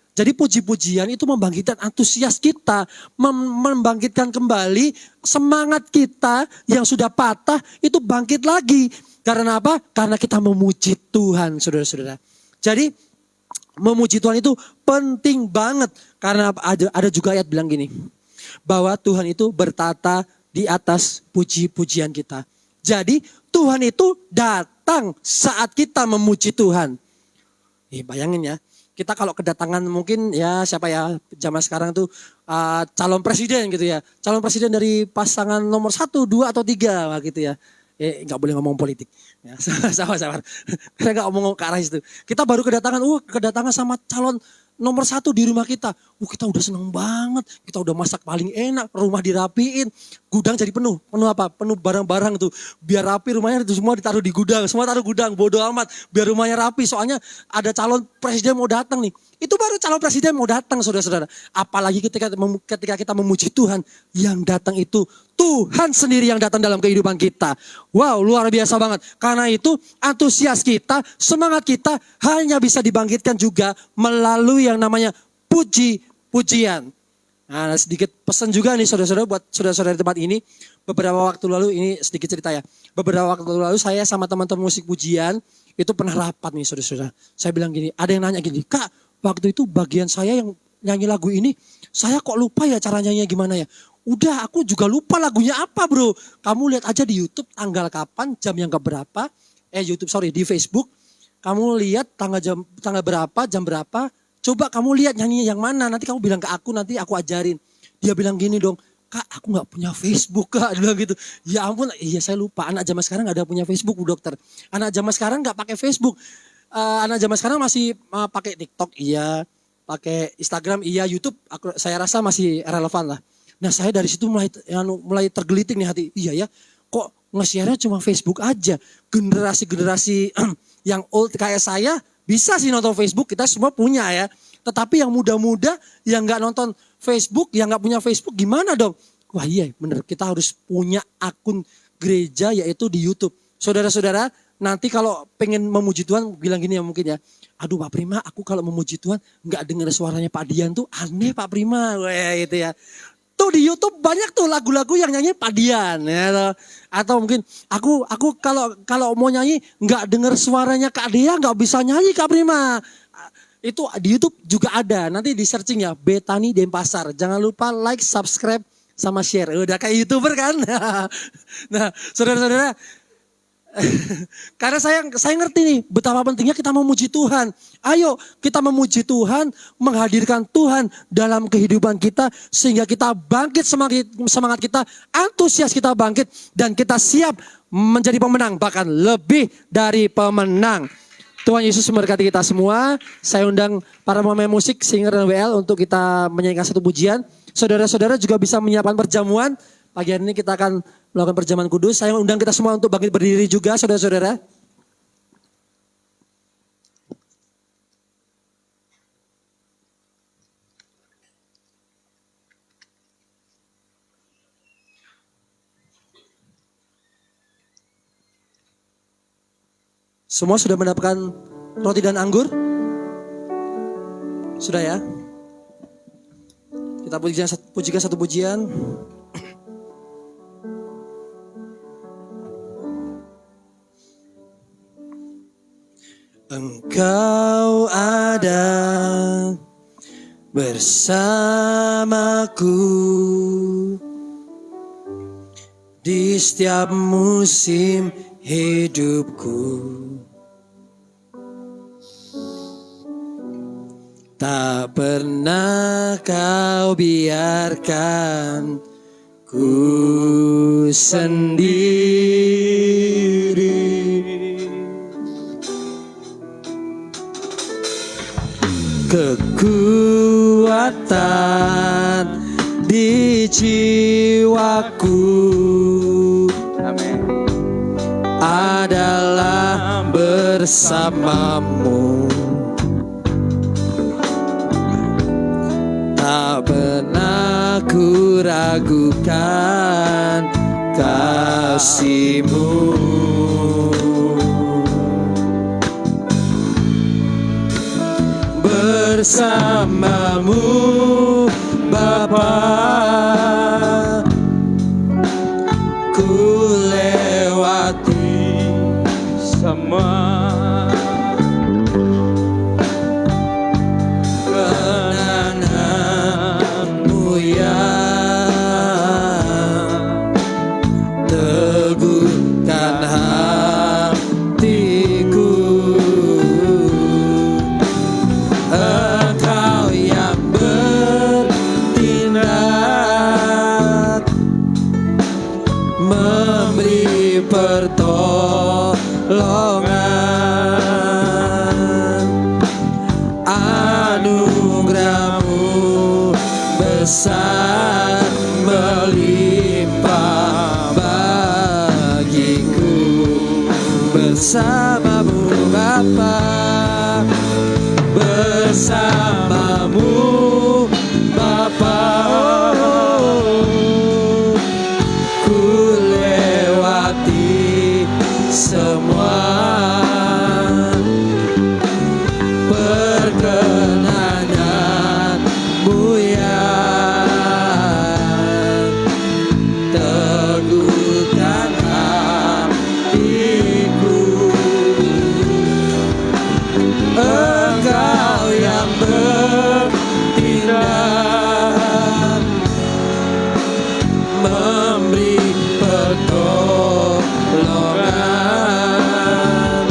Jadi puji-pujian itu membangkitkan antusias kita, membangkitkan kembali semangat kita yang sudah patah itu bangkit lagi. Karena apa? Karena kita memuji Tuhan, saudara-saudara. Jadi memuji Tuhan itu penting banget. Karena ada juga ayat bilang gini, bahwa Tuhan itu bertata di atas puji-pujian kita. Jadi Tuhan itu datang saat kita memuji Tuhan. Bayangin ya. Kita kalau kedatangan mungkin ya siapa ya zaman sekarang tuh calon presiden gitu ya. Calon presiden dari pasangan nomor 1, 2 atau 3 gitu ya. Nggak boleh ngomong politik. Ya, sama-sama. Kita nggak ngomong ke arah itu. Kita baru kedatangan sama calon nomor 1 di rumah kita. Kita udah seneng banget. Kita udah masak paling enak. Rumah dirapiin. Gudang jadi penuh. Penuh apa? Penuh barang-barang tuh. Biar rapi rumahnya itu semua ditaruh di gudang. Semua taruh gudang. Bodoh amat. Biar rumahnya rapi. Soalnya ada calon presiden mau datang nih. Itu baru calon presiden mau datang saudara-saudara. Apalagi ketika kita memuji Tuhan. Yang datang itu Tuhan sendiri yang datang dalam kehidupan kita. Wow luar biasa banget. Karena itu antusias kita, semangat kita hanya bisa dibangkitkan juga melalui yang namanya puji-pujian. Nah sedikit pesan juga nih saudara-saudara buat saudara-saudara di tempat ini. Beberapa waktu lalu, ini sedikit cerita ya. Beberapa waktu lalu saya sama teman-teman musik pujian itu pernah rapat nih saudara-saudara. Saya bilang gini, ada yang nanya gini, Kak waktu itu bagian saya yang nyanyi lagu ini, saya kok lupa ya cara nyanyinya gimana ya. Udah aku juga lupa lagunya apa bro. Kamu lihat aja di YouTube tanggal kapan, jam yang keberapa. Di Facebook. Kamu lihat tanggal berapa, jam berapa. Coba kamu lihat nyanyinya yang mana. Nanti kamu bilang ke aku, nanti aku ajarin. Dia bilang gini dong. Kak aku gak punya Facebook kak. Dia bilang gitu. Ya ampun, iya saya lupa. Anak zaman sekarang gak ada punya Facebook bu dokter. Anak zaman sekarang gak pakai Facebook. Anak zaman sekarang masih pakai TikTok iya. Pakai Instagram iya, YouTube saya rasa masih relevan lah. Nah saya dari situ mulai tergelitik nih hati. Iya ya, kok nge-share-nya cuma Facebook aja. Generasi-generasi yang old kayak saya bisa sih nonton Facebook, kita semua punya ya. Tetapi yang muda-muda yang nggak nonton Facebook, yang nggak punya Facebook gimana dong? Wah iya bener, kita harus punya akun gereja yaitu di YouTube. Saudara-saudara, nanti kalau pengen memuji Tuhan bilang gini ya mungkin ya. Aduh Pak Prima, aku kalau memuji Tuhan nggak dengar suaranya Pak Dian tuh aneh Pak Prima. Wah gitu ya. Tuh di YouTube banyak tuh lagu-lagu yang nyanyi Pak Dian ya. Atau mungkin aku kalau mau nyanyi nggak dengar suaranya Kak Dea nggak bisa nyanyi Kak Prima. Itu di YouTube juga ada. Nanti di searching ya Betani Denpasar. Jangan lupa like, subscribe sama share. Udah kayak YouTuber kan. Nah, saudara-saudara, karena saya ngerti nih betapa pentingnya kita memuji Tuhan. Ayo kita memuji Tuhan, menghadirkan Tuhan dalam kehidupan kita sehingga kita bangkit semangat kita, antusias kita bangkit dan kita siap menjadi pemenang bahkan lebih dari pemenang. Tuhan Yesus memberkati kita semua. Saya undang para pemain musik, singer dan WL untuk kita menyanyikan satu pujian. Saudara-saudara juga bisa menyiapkan perjamuan. Pagi hari ini kita akan melakukan perjamuan kudus. Saya undang kita semua untuk bangkit berdiri juga, saudara-saudara. Semua sudah mendapatkan roti dan anggur? Sudah ya? Kita pujikan satu pujian. Engkau ada bersamaku di setiap musim hidupku. Tak pernah kau biarkan ku sendiri. Kekuatan di jiwaku adalah bersamamu. Tak pernah ku ragukan kasih-Mu. Bersamamu Bapa, ku lewati semua kenangan-Mu yang teguhkan hatiku. Engkau yang bertindak, memberi pertolongan. Anugerah-Mu besar melimpah bagiku. Bersama-Mu Bapa, bersama-Mu Bapa, ku lewati semua perkenanan-Mu yang teguhkan hatiku. Engkau yang bertindak, memberi pertolongan.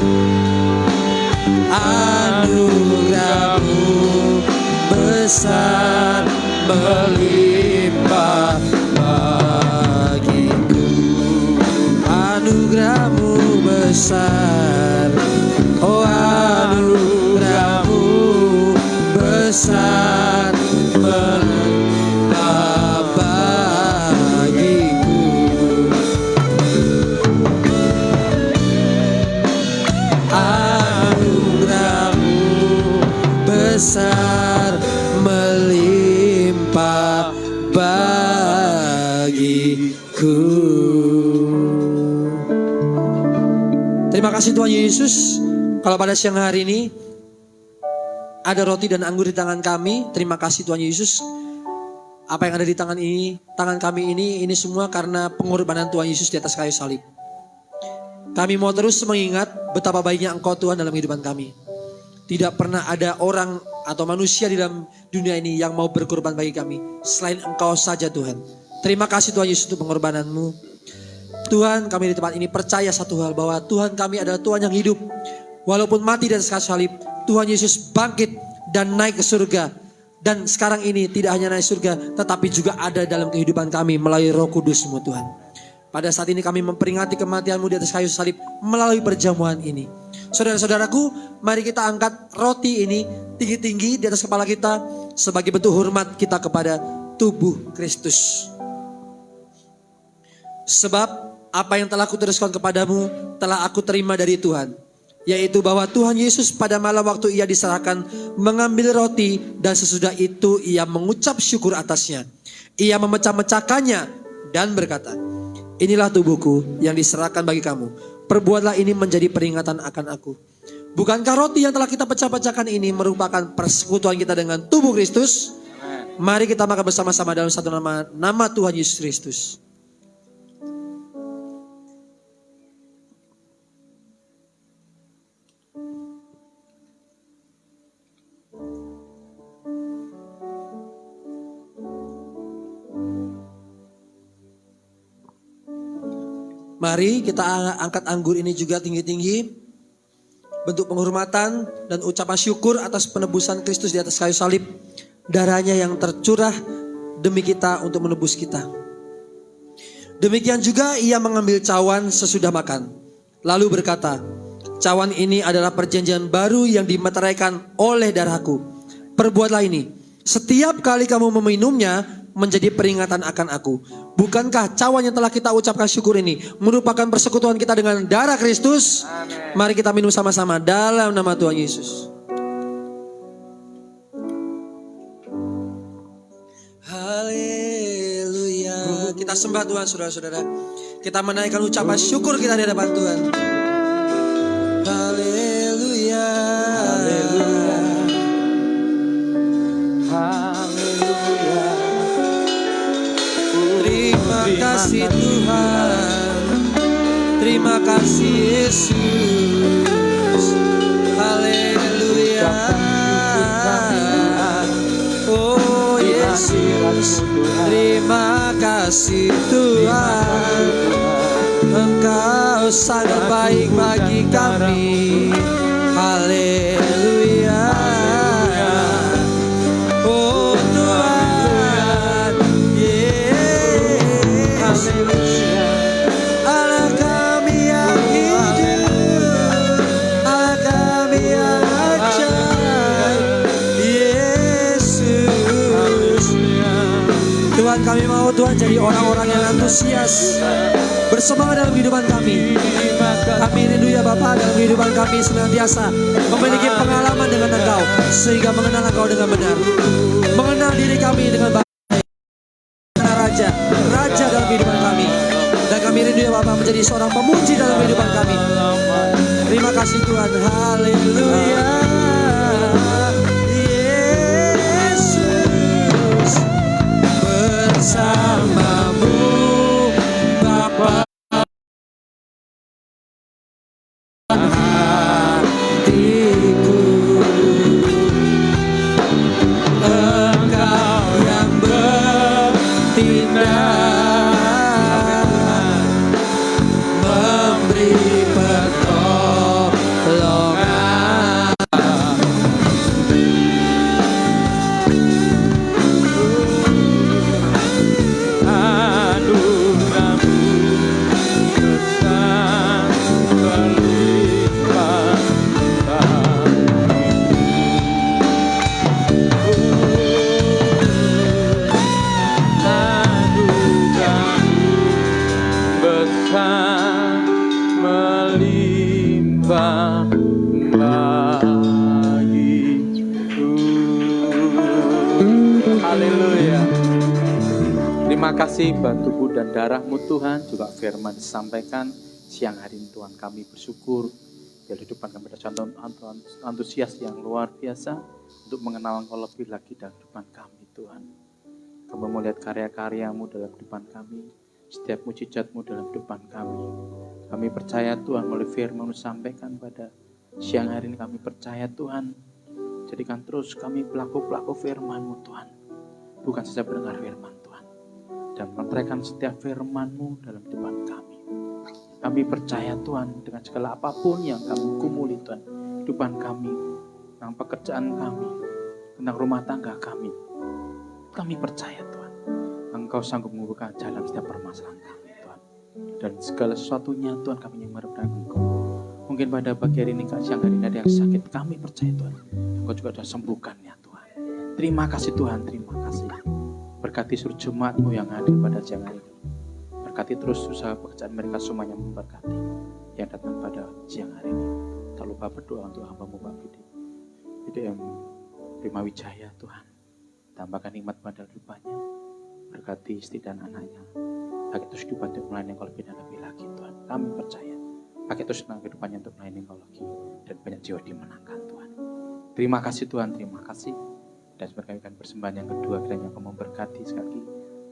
Anugerah-Mu besar melimpah bagiku. Anugerah-Mu besar, oh anugerah-Mu besar melimpah bagiku. Terima kasih Tuhan Yesus. Kalau pada siang hari ini ada roti dan anggur di tangan kami, terima kasih Tuhan Yesus. Apa yang ada di tangan kami ini semua karena pengorbanan Tuhan Yesus di atas kayu salib. Kami mau terus mengingat betapa baiknya Engkau Tuhan dalam kehidupan kami. Tidak pernah ada orang atau manusia di dalam dunia ini yang mau berkorban bagi kami selain Engkau saja Tuhan. Terima kasih Tuhan Yesus untuk pengorbanan-Mu. Tuhan, kami di tempat ini percaya satu hal, bahwa Tuhan kami adalah Tuhan yang hidup. Walaupun mati di atas kayu salib, Tuhan Yesus bangkit dan naik ke surga. Dan sekarang ini tidak hanya naik surga, tetapi juga ada dalam kehidupan kami melalui Roh Kudus-Mu Tuhan. Pada saat ini kami memperingati kematian-Mu di atas kayu salib melalui perjamuan ini. Saudara-saudaraku, mari kita angkat roti ini tinggi-tinggi di atas kepala kita sebagai bentuk hormat kita kepada tubuh Kristus. Sebab apa yang telah kuteruskan kepadamu telah aku terima dari Tuhan, yaitu bahwa Tuhan Yesus pada malam waktu ia diserahkan mengambil roti dan sesudah itu ia mengucap syukur atasnya. Ia memecah-mecahkannya dan berkata, inilah tubuhku yang diserahkan bagi kamu. Perbuatlah ini menjadi peringatan akan aku. Bukankah roti yang telah kita pecah-pecahkan ini merupakan persekutuan kita dengan tubuh Kristus? Mari kita makan bersama-sama dalam satu nama Tuhan Yesus Kristus. Mari kita angkat anggur ini juga tinggi-tinggi. Bentuk penghormatan dan ucapan syukur atas penebusan Kristus di atas kayu salib. Darahnya yang tercurah demi kita untuk menebus kita. Demikian juga ia mengambil cawan sesudah makan. Lalu berkata, cawan ini adalah perjanjian baru yang dimeteraikan oleh darahku. Perbuatlah ini. Setiap kali kamu meminumnya menjadi peringatan akan aku. Bukankah cawan yang telah kita ucapkan syukur ini merupakan persekutuan kita dengan darah Kristus? Amen. Mari kita minum sama-sama dalam nama Tuhan Yesus. Haleluya. Kita sembah Tuhan saudara-saudara. Kita menaikkan ucapan syukur kita di hadapan Tuhan. Haleluya. Haleluya. Haleluya. Terima kasih Tuhan. Terima kasih Yesus. Haleluya. Oh Yesus. Terima kasih Tuhan. Engkau sangat baik bagi kami. Haleluya. Oh Tuhan, Yesus, Allah kami yang hidup, Allah kami yang ajaib, Yesus. Tuhan, kami mau Tuhan jadi orang-orang yang antusias, bersemangat dalam kehidupan kami. Kami rindu ya Bapa dalam kehidupan kami senantiasa memiliki pengalaman dengan Engkau, sehingga mengenal Engkau dengan benar, mengenal diri kami dengan baik, mengenal Raja dalam kehidupan kami. Dan kami rindu ya Bapa menjadi seorang pemuji dalam kehidupan kami. Terima kasih Tuhan. Haleluya. Yesus, bersamamu Bapa. Terima kasih buat tubuh dan darah-Mu Tuhan, juga firman disampaikan siang hari ini Tuhan. Kami bersyukur biar kehidupan kami ada contoh antusias yang luar biasa untuk mengenal Engkau lebih lagi dalam kehidupan kami Tuhan. Kami melihat karya-karya-Mu dalam kehidupan kami, setiap mujizat-Mu dalam kehidupan kami. Kami percaya Tuhan melalui firman-Mu sampaikan pada siang hari ini, kami percaya Tuhan, jadikan terus kami pelaku-pelaku firman-Mu Tuhan. Bukan saja mendengar firman Tuhan, dan menerapkan setiap firman-Mu dalam kehidupan kami. Kami percaya Tuhan dengan segala apapun yang kami gumuli Tuhan, kehidupan kami, tentang pekerjaan kami, tentang rumah tangga kami. Kami percaya Tuhan, Engkau sanggup membuka jalan setiap permasalahan kami Tuhan. Dan segala sesuatunya Tuhan kami yang mengharapkan Engkau. Mungkin pada pagi hari ini, siang hari ini ada yang sakit, kami percaya Tuhan, Engkau juga sudah sembuhkannya Tuhan. Terima kasih Tuhan, terima kasih. Berkati seluruh jemaat-Mu yang hadir pada siang hari ini. Berkati terus usaha pekerjaan mereka semuanya, memberkati yang datang pada siang hari ini. Tak lupa berdoa untuk hamba-Mu Pak BDM Prima Wijaya Tuhan. Tambahkan nikmat pada kehidupannya. Berkati istri dan anaknya. Pakai terus kehidupan untuk melayani Engkau lebih dan lebih lagi Tuhan. Kami percaya. Pakai terus kehidupannya untuk melayani Engkau lagi. Dan banyak jiwa dimenangkan Tuhan. Terima kasih Tuhan, terima kasih. Dan sebagai kami persembahan yang kedua, kiranya Engkau memberkati sekali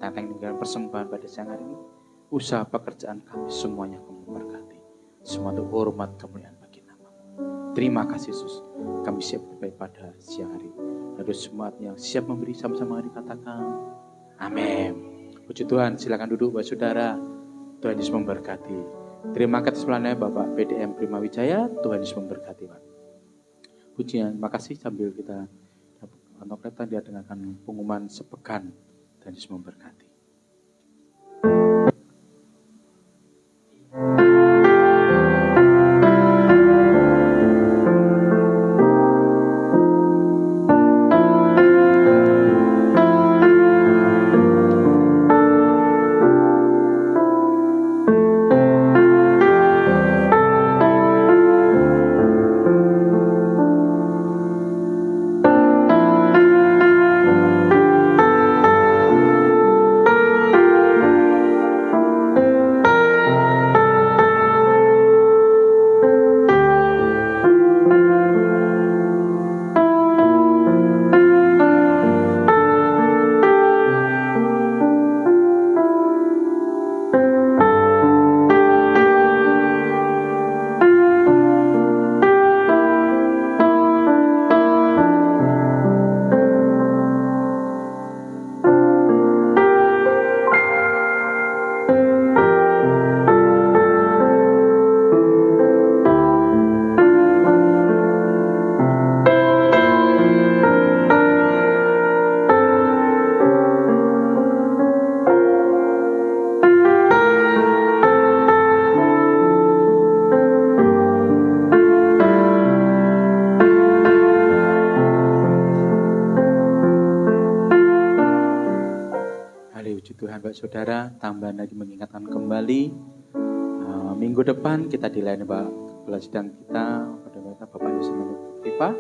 tentang dengan persembahan pada siang hari ini. Usaha pekerjaan kami semuanya Engkau memberkati. Semua untuk hormat kemuliaan bagi nama-Mu. Terima kasih Yesus. Kami siap berbaik pada siang hari. Lalu semua yang siap memberi sama-sama dikatakan amin. Puji Tuhan, silakan duduk Bapak Saudara. Tuhan Yesus memberkati. Terima kasih sebelahnya Bapak BDM Prima Wijaya. Tuhan Yesus memberkati Pak. Pujian, makasih sambil kita untuk kita dia dengarkan pengumuman sepekan. Tuhan Yesus memberkati. Saudara, tambahan lagi mengingatkan kembali minggu depan kita dilayani Bapak sidang kita pada Bapak Yusuf Pipa,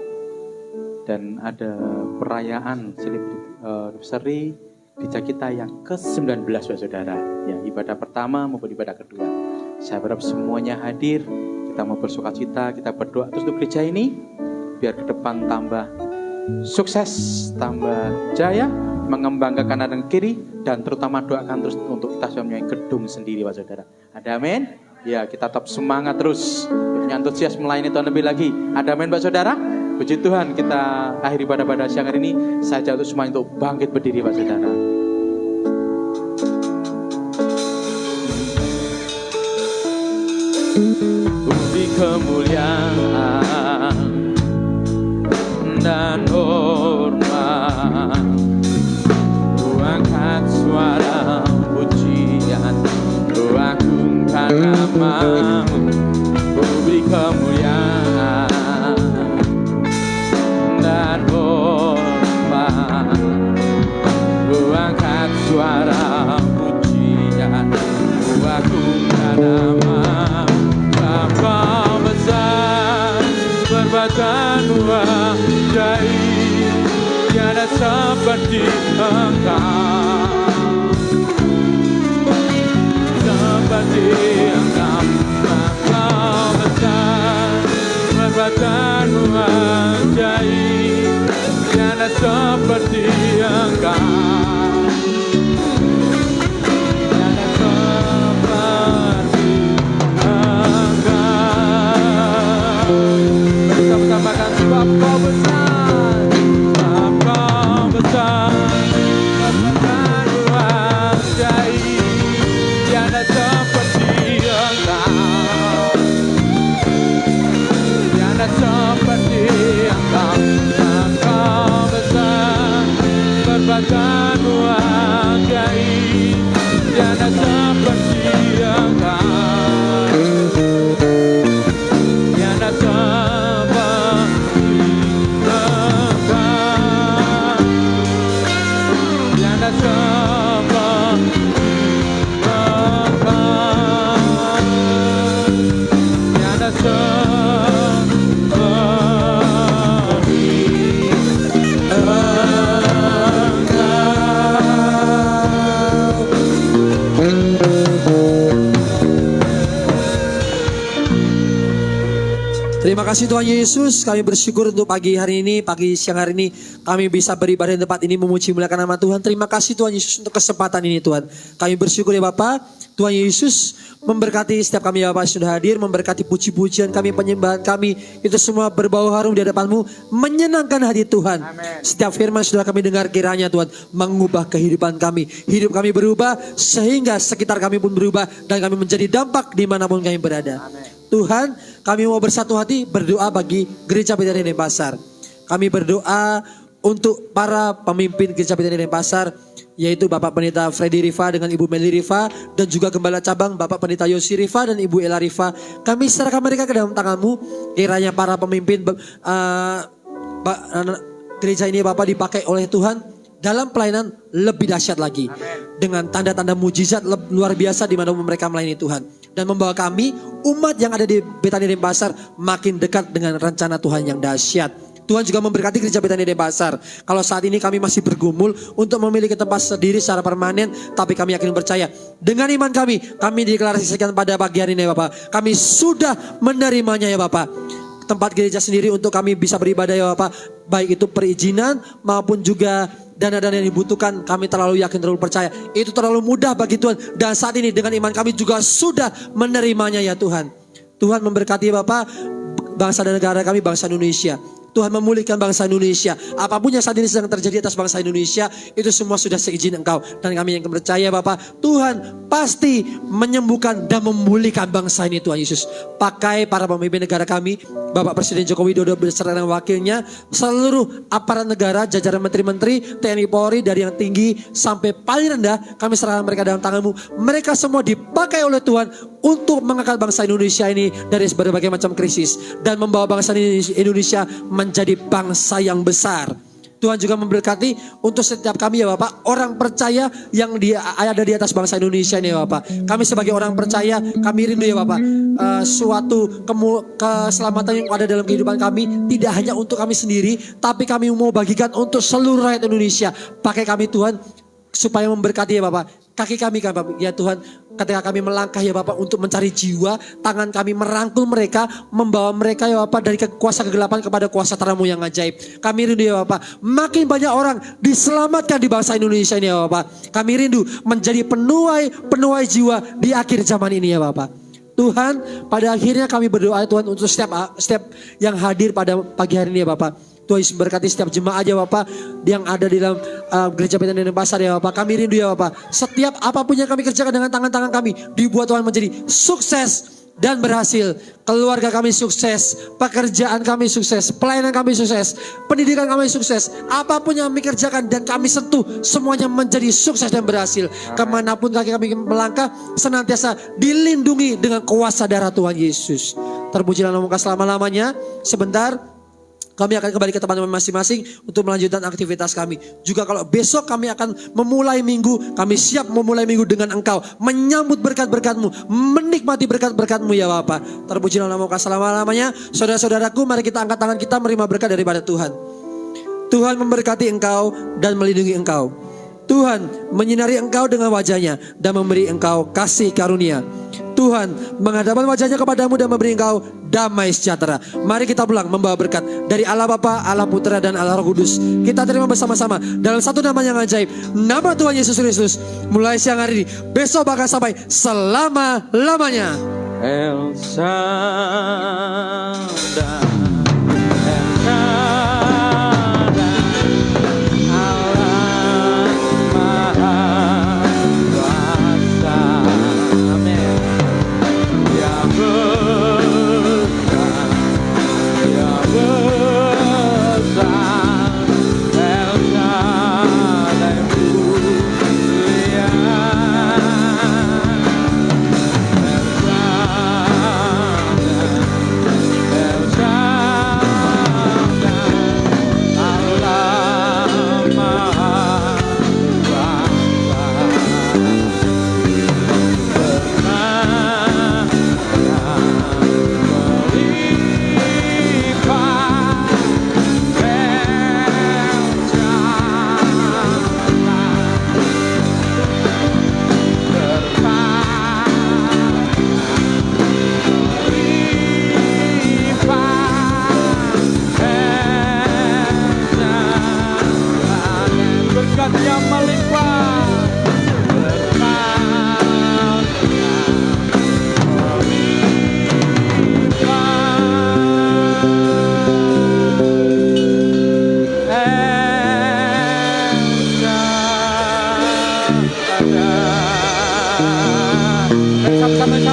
dan ada perayaan anniversary gereja kita yang ke-19 Bapak Saudara, ya, ibadah pertama maupun ibadah kedua. Saya berharap semuanya hadir, kita mau bersukacita, kita berdoa terus untuk gereja ini biar ke depan tambah sukses, tambah jaya, mengembangkan kanan dan kiri, dan terutama doakan terus untuk kita mempunyai gedung sendiri Pak Saudara. Ada amin? Ya, kita tetap semangat terus, punya antusias melayani Tuhan lebih lagi. Ada amin Pak Saudara? Puji Tuhan, kita akhiri pada siang hari ini. Saya jatuh semuanya untuk bangkit berdiri Pak Saudara. Budi kemuliaan dan hormat, angkat suara pujian, ku agungkan nama-Mu, beri kemuliaan dan hormat, ku angkat suara pujian, ku agungkan nama-Mu. Bapa besar, perbuatan-Mu ajaib, tiada seperti Engkau. Terima kasih Tuhan Yesus, kami bersyukur untuk pagi hari ini, pagi siang hari ini kami bisa beribadah di tempat ini memuji muliakan nama Tuhan. Terima kasih Tuhan Yesus untuk kesempatan ini Tuhan. Kami bersyukur ya Bapa, Tuhan Yesus memberkati setiap kami ya Bapak sudah hadir, memberkati puji-pujian kami, penyembahan kami, itu semua berbau harum di hadapan-Mu, menyenangkan hati Tuhan. Amen. Setiap firman sudah kami dengar kiranya Tuhan mengubah kehidupan kami. Hidup kami berubah sehingga sekitar kami pun berubah dan kami menjadi dampak dimanapun kami berada. Amen. Tuhan, kami mau bersatu hati berdoa bagi Gereja Betani Denpasar. Kami berdoa untuk para pemimpin Gereja Betani Denpasar, yaitu Bapak Pendeta Freddy Rifa dengan Ibu Meli Rifa, dan juga Gembala Cabang Bapak Pendeta Yosi Rifa dan Ibu Ella Rifa. Kami serahkan mereka ke dalam tangan-Mu. Kiranya para pemimpin gereja ini Bapak dipakai oleh Tuhan dalam pelayanan lebih dahsyat lagi. Amen. Dengan tanda-tanda mujizat luar biasa di mana mereka melayani Tuhan. Dan membawa kami umat yang ada di Betani Denpasar makin dekat dengan rencana Tuhan yang dahsyat. Tuhan juga memberkati Gereja Betani Denpasar. Kalau saat ini kami masih bergumul untuk memiliki tempat sendiri secara permanen, tapi kami yakin percaya dengan iman kami deklarasikan pada pagi hari ini ya Bapak. Kami sudah menerimanya ya Bapak. Tempat gereja sendiri untuk kami bisa beribadah ya Bapak. Baik itu perizinan maupun juga dana-dana yang dibutuhkan, kami terlalu yakin, terlalu percaya. Itu terlalu mudah bagi Tuhan. Dan saat ini dengan iman kami juga sudah menerimanya ya Tuhan. Tuhan memberkati Bapak, bangsa dan negara kami, bangsa Indonesia. Tuhan memulihkan bangsa Indonesia. Apapun yang saat ini sedang terjadi atas bangsa Indonesia, itu semua sudah seizin Engkau. Dan kami yang percaya Bapak, Tuhan pasti menyembuhkan dan memulihkan bangsa ini Tuhan Yesus. Pakai para pemimpin negara kami, Bapak Presiden Joko Widodo beserta dengan wakilnya, seluruh aparat negara, jajaran menteri-menteri, TNI Polri dari yang tinggi sampai paling rendah, kami serahkan mereka dalam tangan-Mu. Mereka semua dipakai oleh Tuhan untuk mengangkat bangsa Indonesia ini dari berbagai macam krisis dan membawa bangsa Indonesia menjadi bangsa yang besar. Tuhan juga memberkati untuk setiap kami ya Bapak, orang percaya yang ada di atas bangsa Indonesia ini ya Bapak. Kami sebagai orang percaya, kami rindu ya Bapak, suatu keselamatan yang ada dalam kehidupan kami, tidak hanya untuk kami sendiri, tapi kami mau bagikan untuk seluruh rakyat Indonesia. Pakai kami Tuhan, supaya memberkati ya Bapak. Kaki kami kan Bapak, ya Tuhan, ketika kami melangkah ya Bapak untuk mencari jiwa, tangan kami merangkul mereka, membawa mereka ya Bapak dari kuasa kegelapan kepada kuasa terang-Mu yang ajaib. Kami rindu ya Bapak, makin banyak orang diselamatkan di bangsa Indonesia ini ya Bapak. Kami rindu menjadi penuai jiwa di akhir zaman ini ya Bapak. Tuhan, pada akhirnya kami berdoa Tuhan untuk setiap yang hadir pada pagi hari ini ya Bapak. Tuhan Yesus berkati setiap jemaat ya Bapak yang ada di dalam Gereja Betani Denpasar ya Bapak. Kami rindu ya Bapak, setiap apapun yang kami kerjakan dengan tangan-tangan kami dibuat Tuhan menjadi sukses dan berhasil. Keluarga kami sukses, pekerjaan kami sukses, pelayanan kami sukses, pendidikan kami sukses. Apapun yang kami kerjakan dan kami sentuh, semuanya menjadi sukses dan berhasil. Kemanapun kaki kami melangkah, senantiasa dilindungi dengan kuasa darah Tuhan Yesus. Terpujilah nama Engkau selama-lamanya. Sebentar kami akan kembali ke tempat masing-masing untuk melanjutkan aktivitas kami. Juga kalau besok kami akan memulai minggu, kami siap memulai minggu dengan Engkau. Menyambut berkat-berkat-Mu, menikmati berkat-berkat-Mu ya Bapak. Terpujilah nama Engkau selama-lamanya. Saudara-saudaraku, mari kita angkat tangan kita menerima berkat daripada Tuhan. Tuhan memberkati engkau dan melindungi engkau. Tuhan menyinari engkau dengan wajahnya dan memberi engkau kasih karunia. Tuhan menghadapkan wajahnya kepadamu dan memberi engkau damai sejahtera. Mari kita pulang membawa berkat dari Allah Bapa, Allah Putra dan Allah Roh Kudus. Kita terima bersama-sama dalam satu nama yang ajaib, nama Tuhan Yesus Kristus. Mulai siang hari ini, besok bahkan sampai selama-lamanya. El Shaddai, El Shaddai, Allah Maha Kuasa. Amin. Ya besar, ya besar, El Shaddai mulia. El Shaddai, El Shaddai.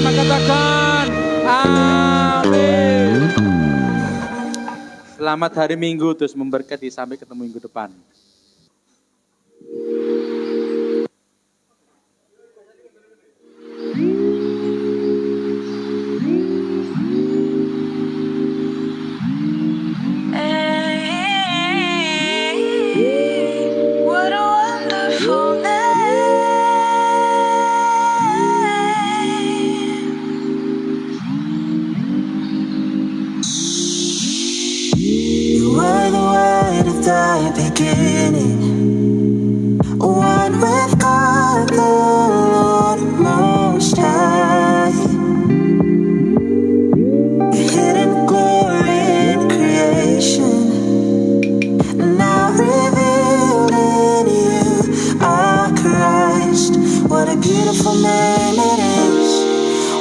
bersama-sama katakan amin. Selamat hari Minggu, terus memberkati, sampai ketemu minggu depan. What a wonderful name. You were the word of the beginning, one with God the Lord Most High. Your hidden glory in creation, now revealed in you are Christ. What a beautiful name it is.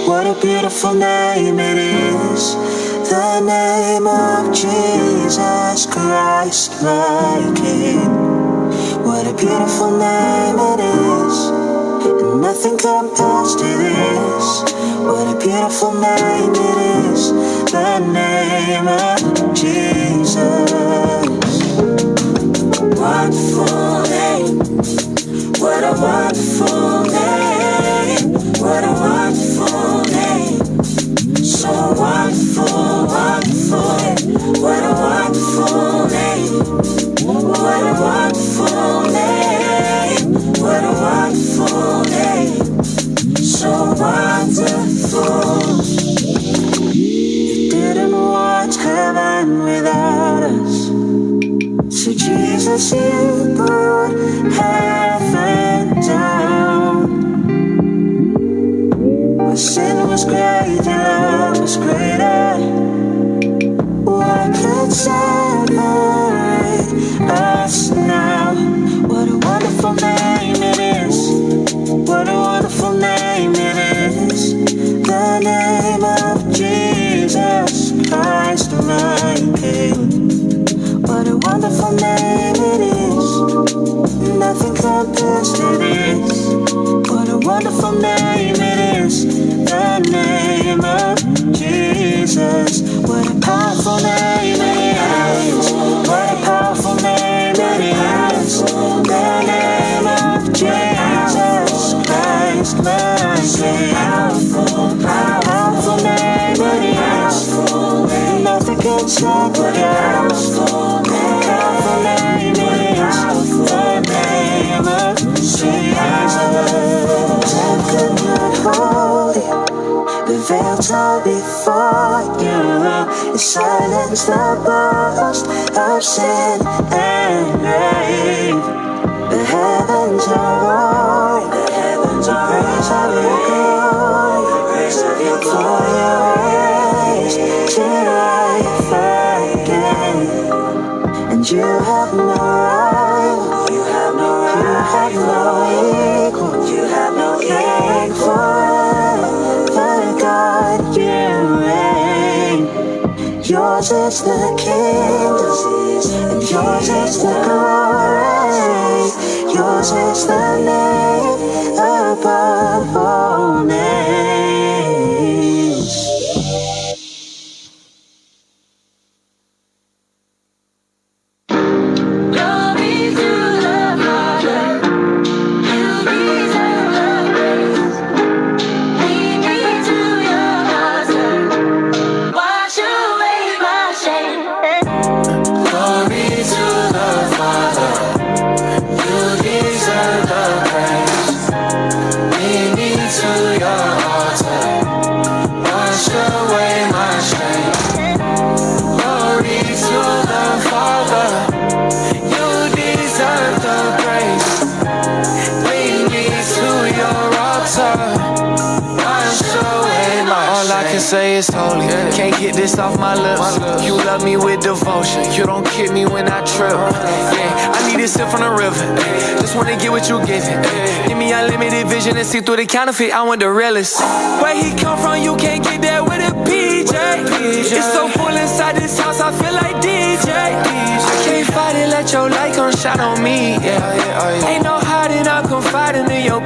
What a beautiful name it is. The name of Jesus Christ, my King. What a beautiful name it is. And nothing compares to this. What a beautiful name it is. The name of Jesus. Wonderful name. What a wonderful name. What a wonderful name. So wonderful, wonderful. What a wonderful name. What a wonderful name. What a wonderful name. So wonderful. You didn't want heaven without us. So Jesus, you brought heaven down. When sin was great, your love was greater. What could separate us now? What a wonderful name it is. What a wonderful name it is. The name of Jesus Christ, my King. What a wonderful name it is. Nothing compares to this. What a wonderful name it is. The name of Jesus. What a powerful name it is. What a powerful name it is. The name of Jesus Christ, my King. Powerful name it is. Nothing can separate us. Powerful name it is. The name of Jesus. Death could not hold you. The veil tore before you. You silenced the boast of sin and grave. The heavens are roaring. The heavens are praise of your glory. Praise of your glory. You raised to life again. And you have no rival. You have no rival. You have no equal. You have no equal. But God, you reign. Yours is the kingdom, and yours is the glory. Yours is the name above all names. Glory to the Father. You deserve the praise. Lead me to your altar. Wash away my shame. Glory to the Father. You deserve the praise. Lead me to your altar. Wash away my shame. Glory to the Father. You deserve the praise. Lead me to your altar. Wash away my shame. All I can say is holy. Can't get this off my lips. You love me with devotion. You don't kick me when I trip. Yeah, I need a sip from the river. Just wanna get what you giving. Give me unlimited vision and see through the counterfeit. I want the realest. Where he come from, you can't get that with a PJ. It's so full inside this house, I feel like DJ. I can't fight it, let your light come shine on me. Yeah, ain't no hiding, I'm confiding in your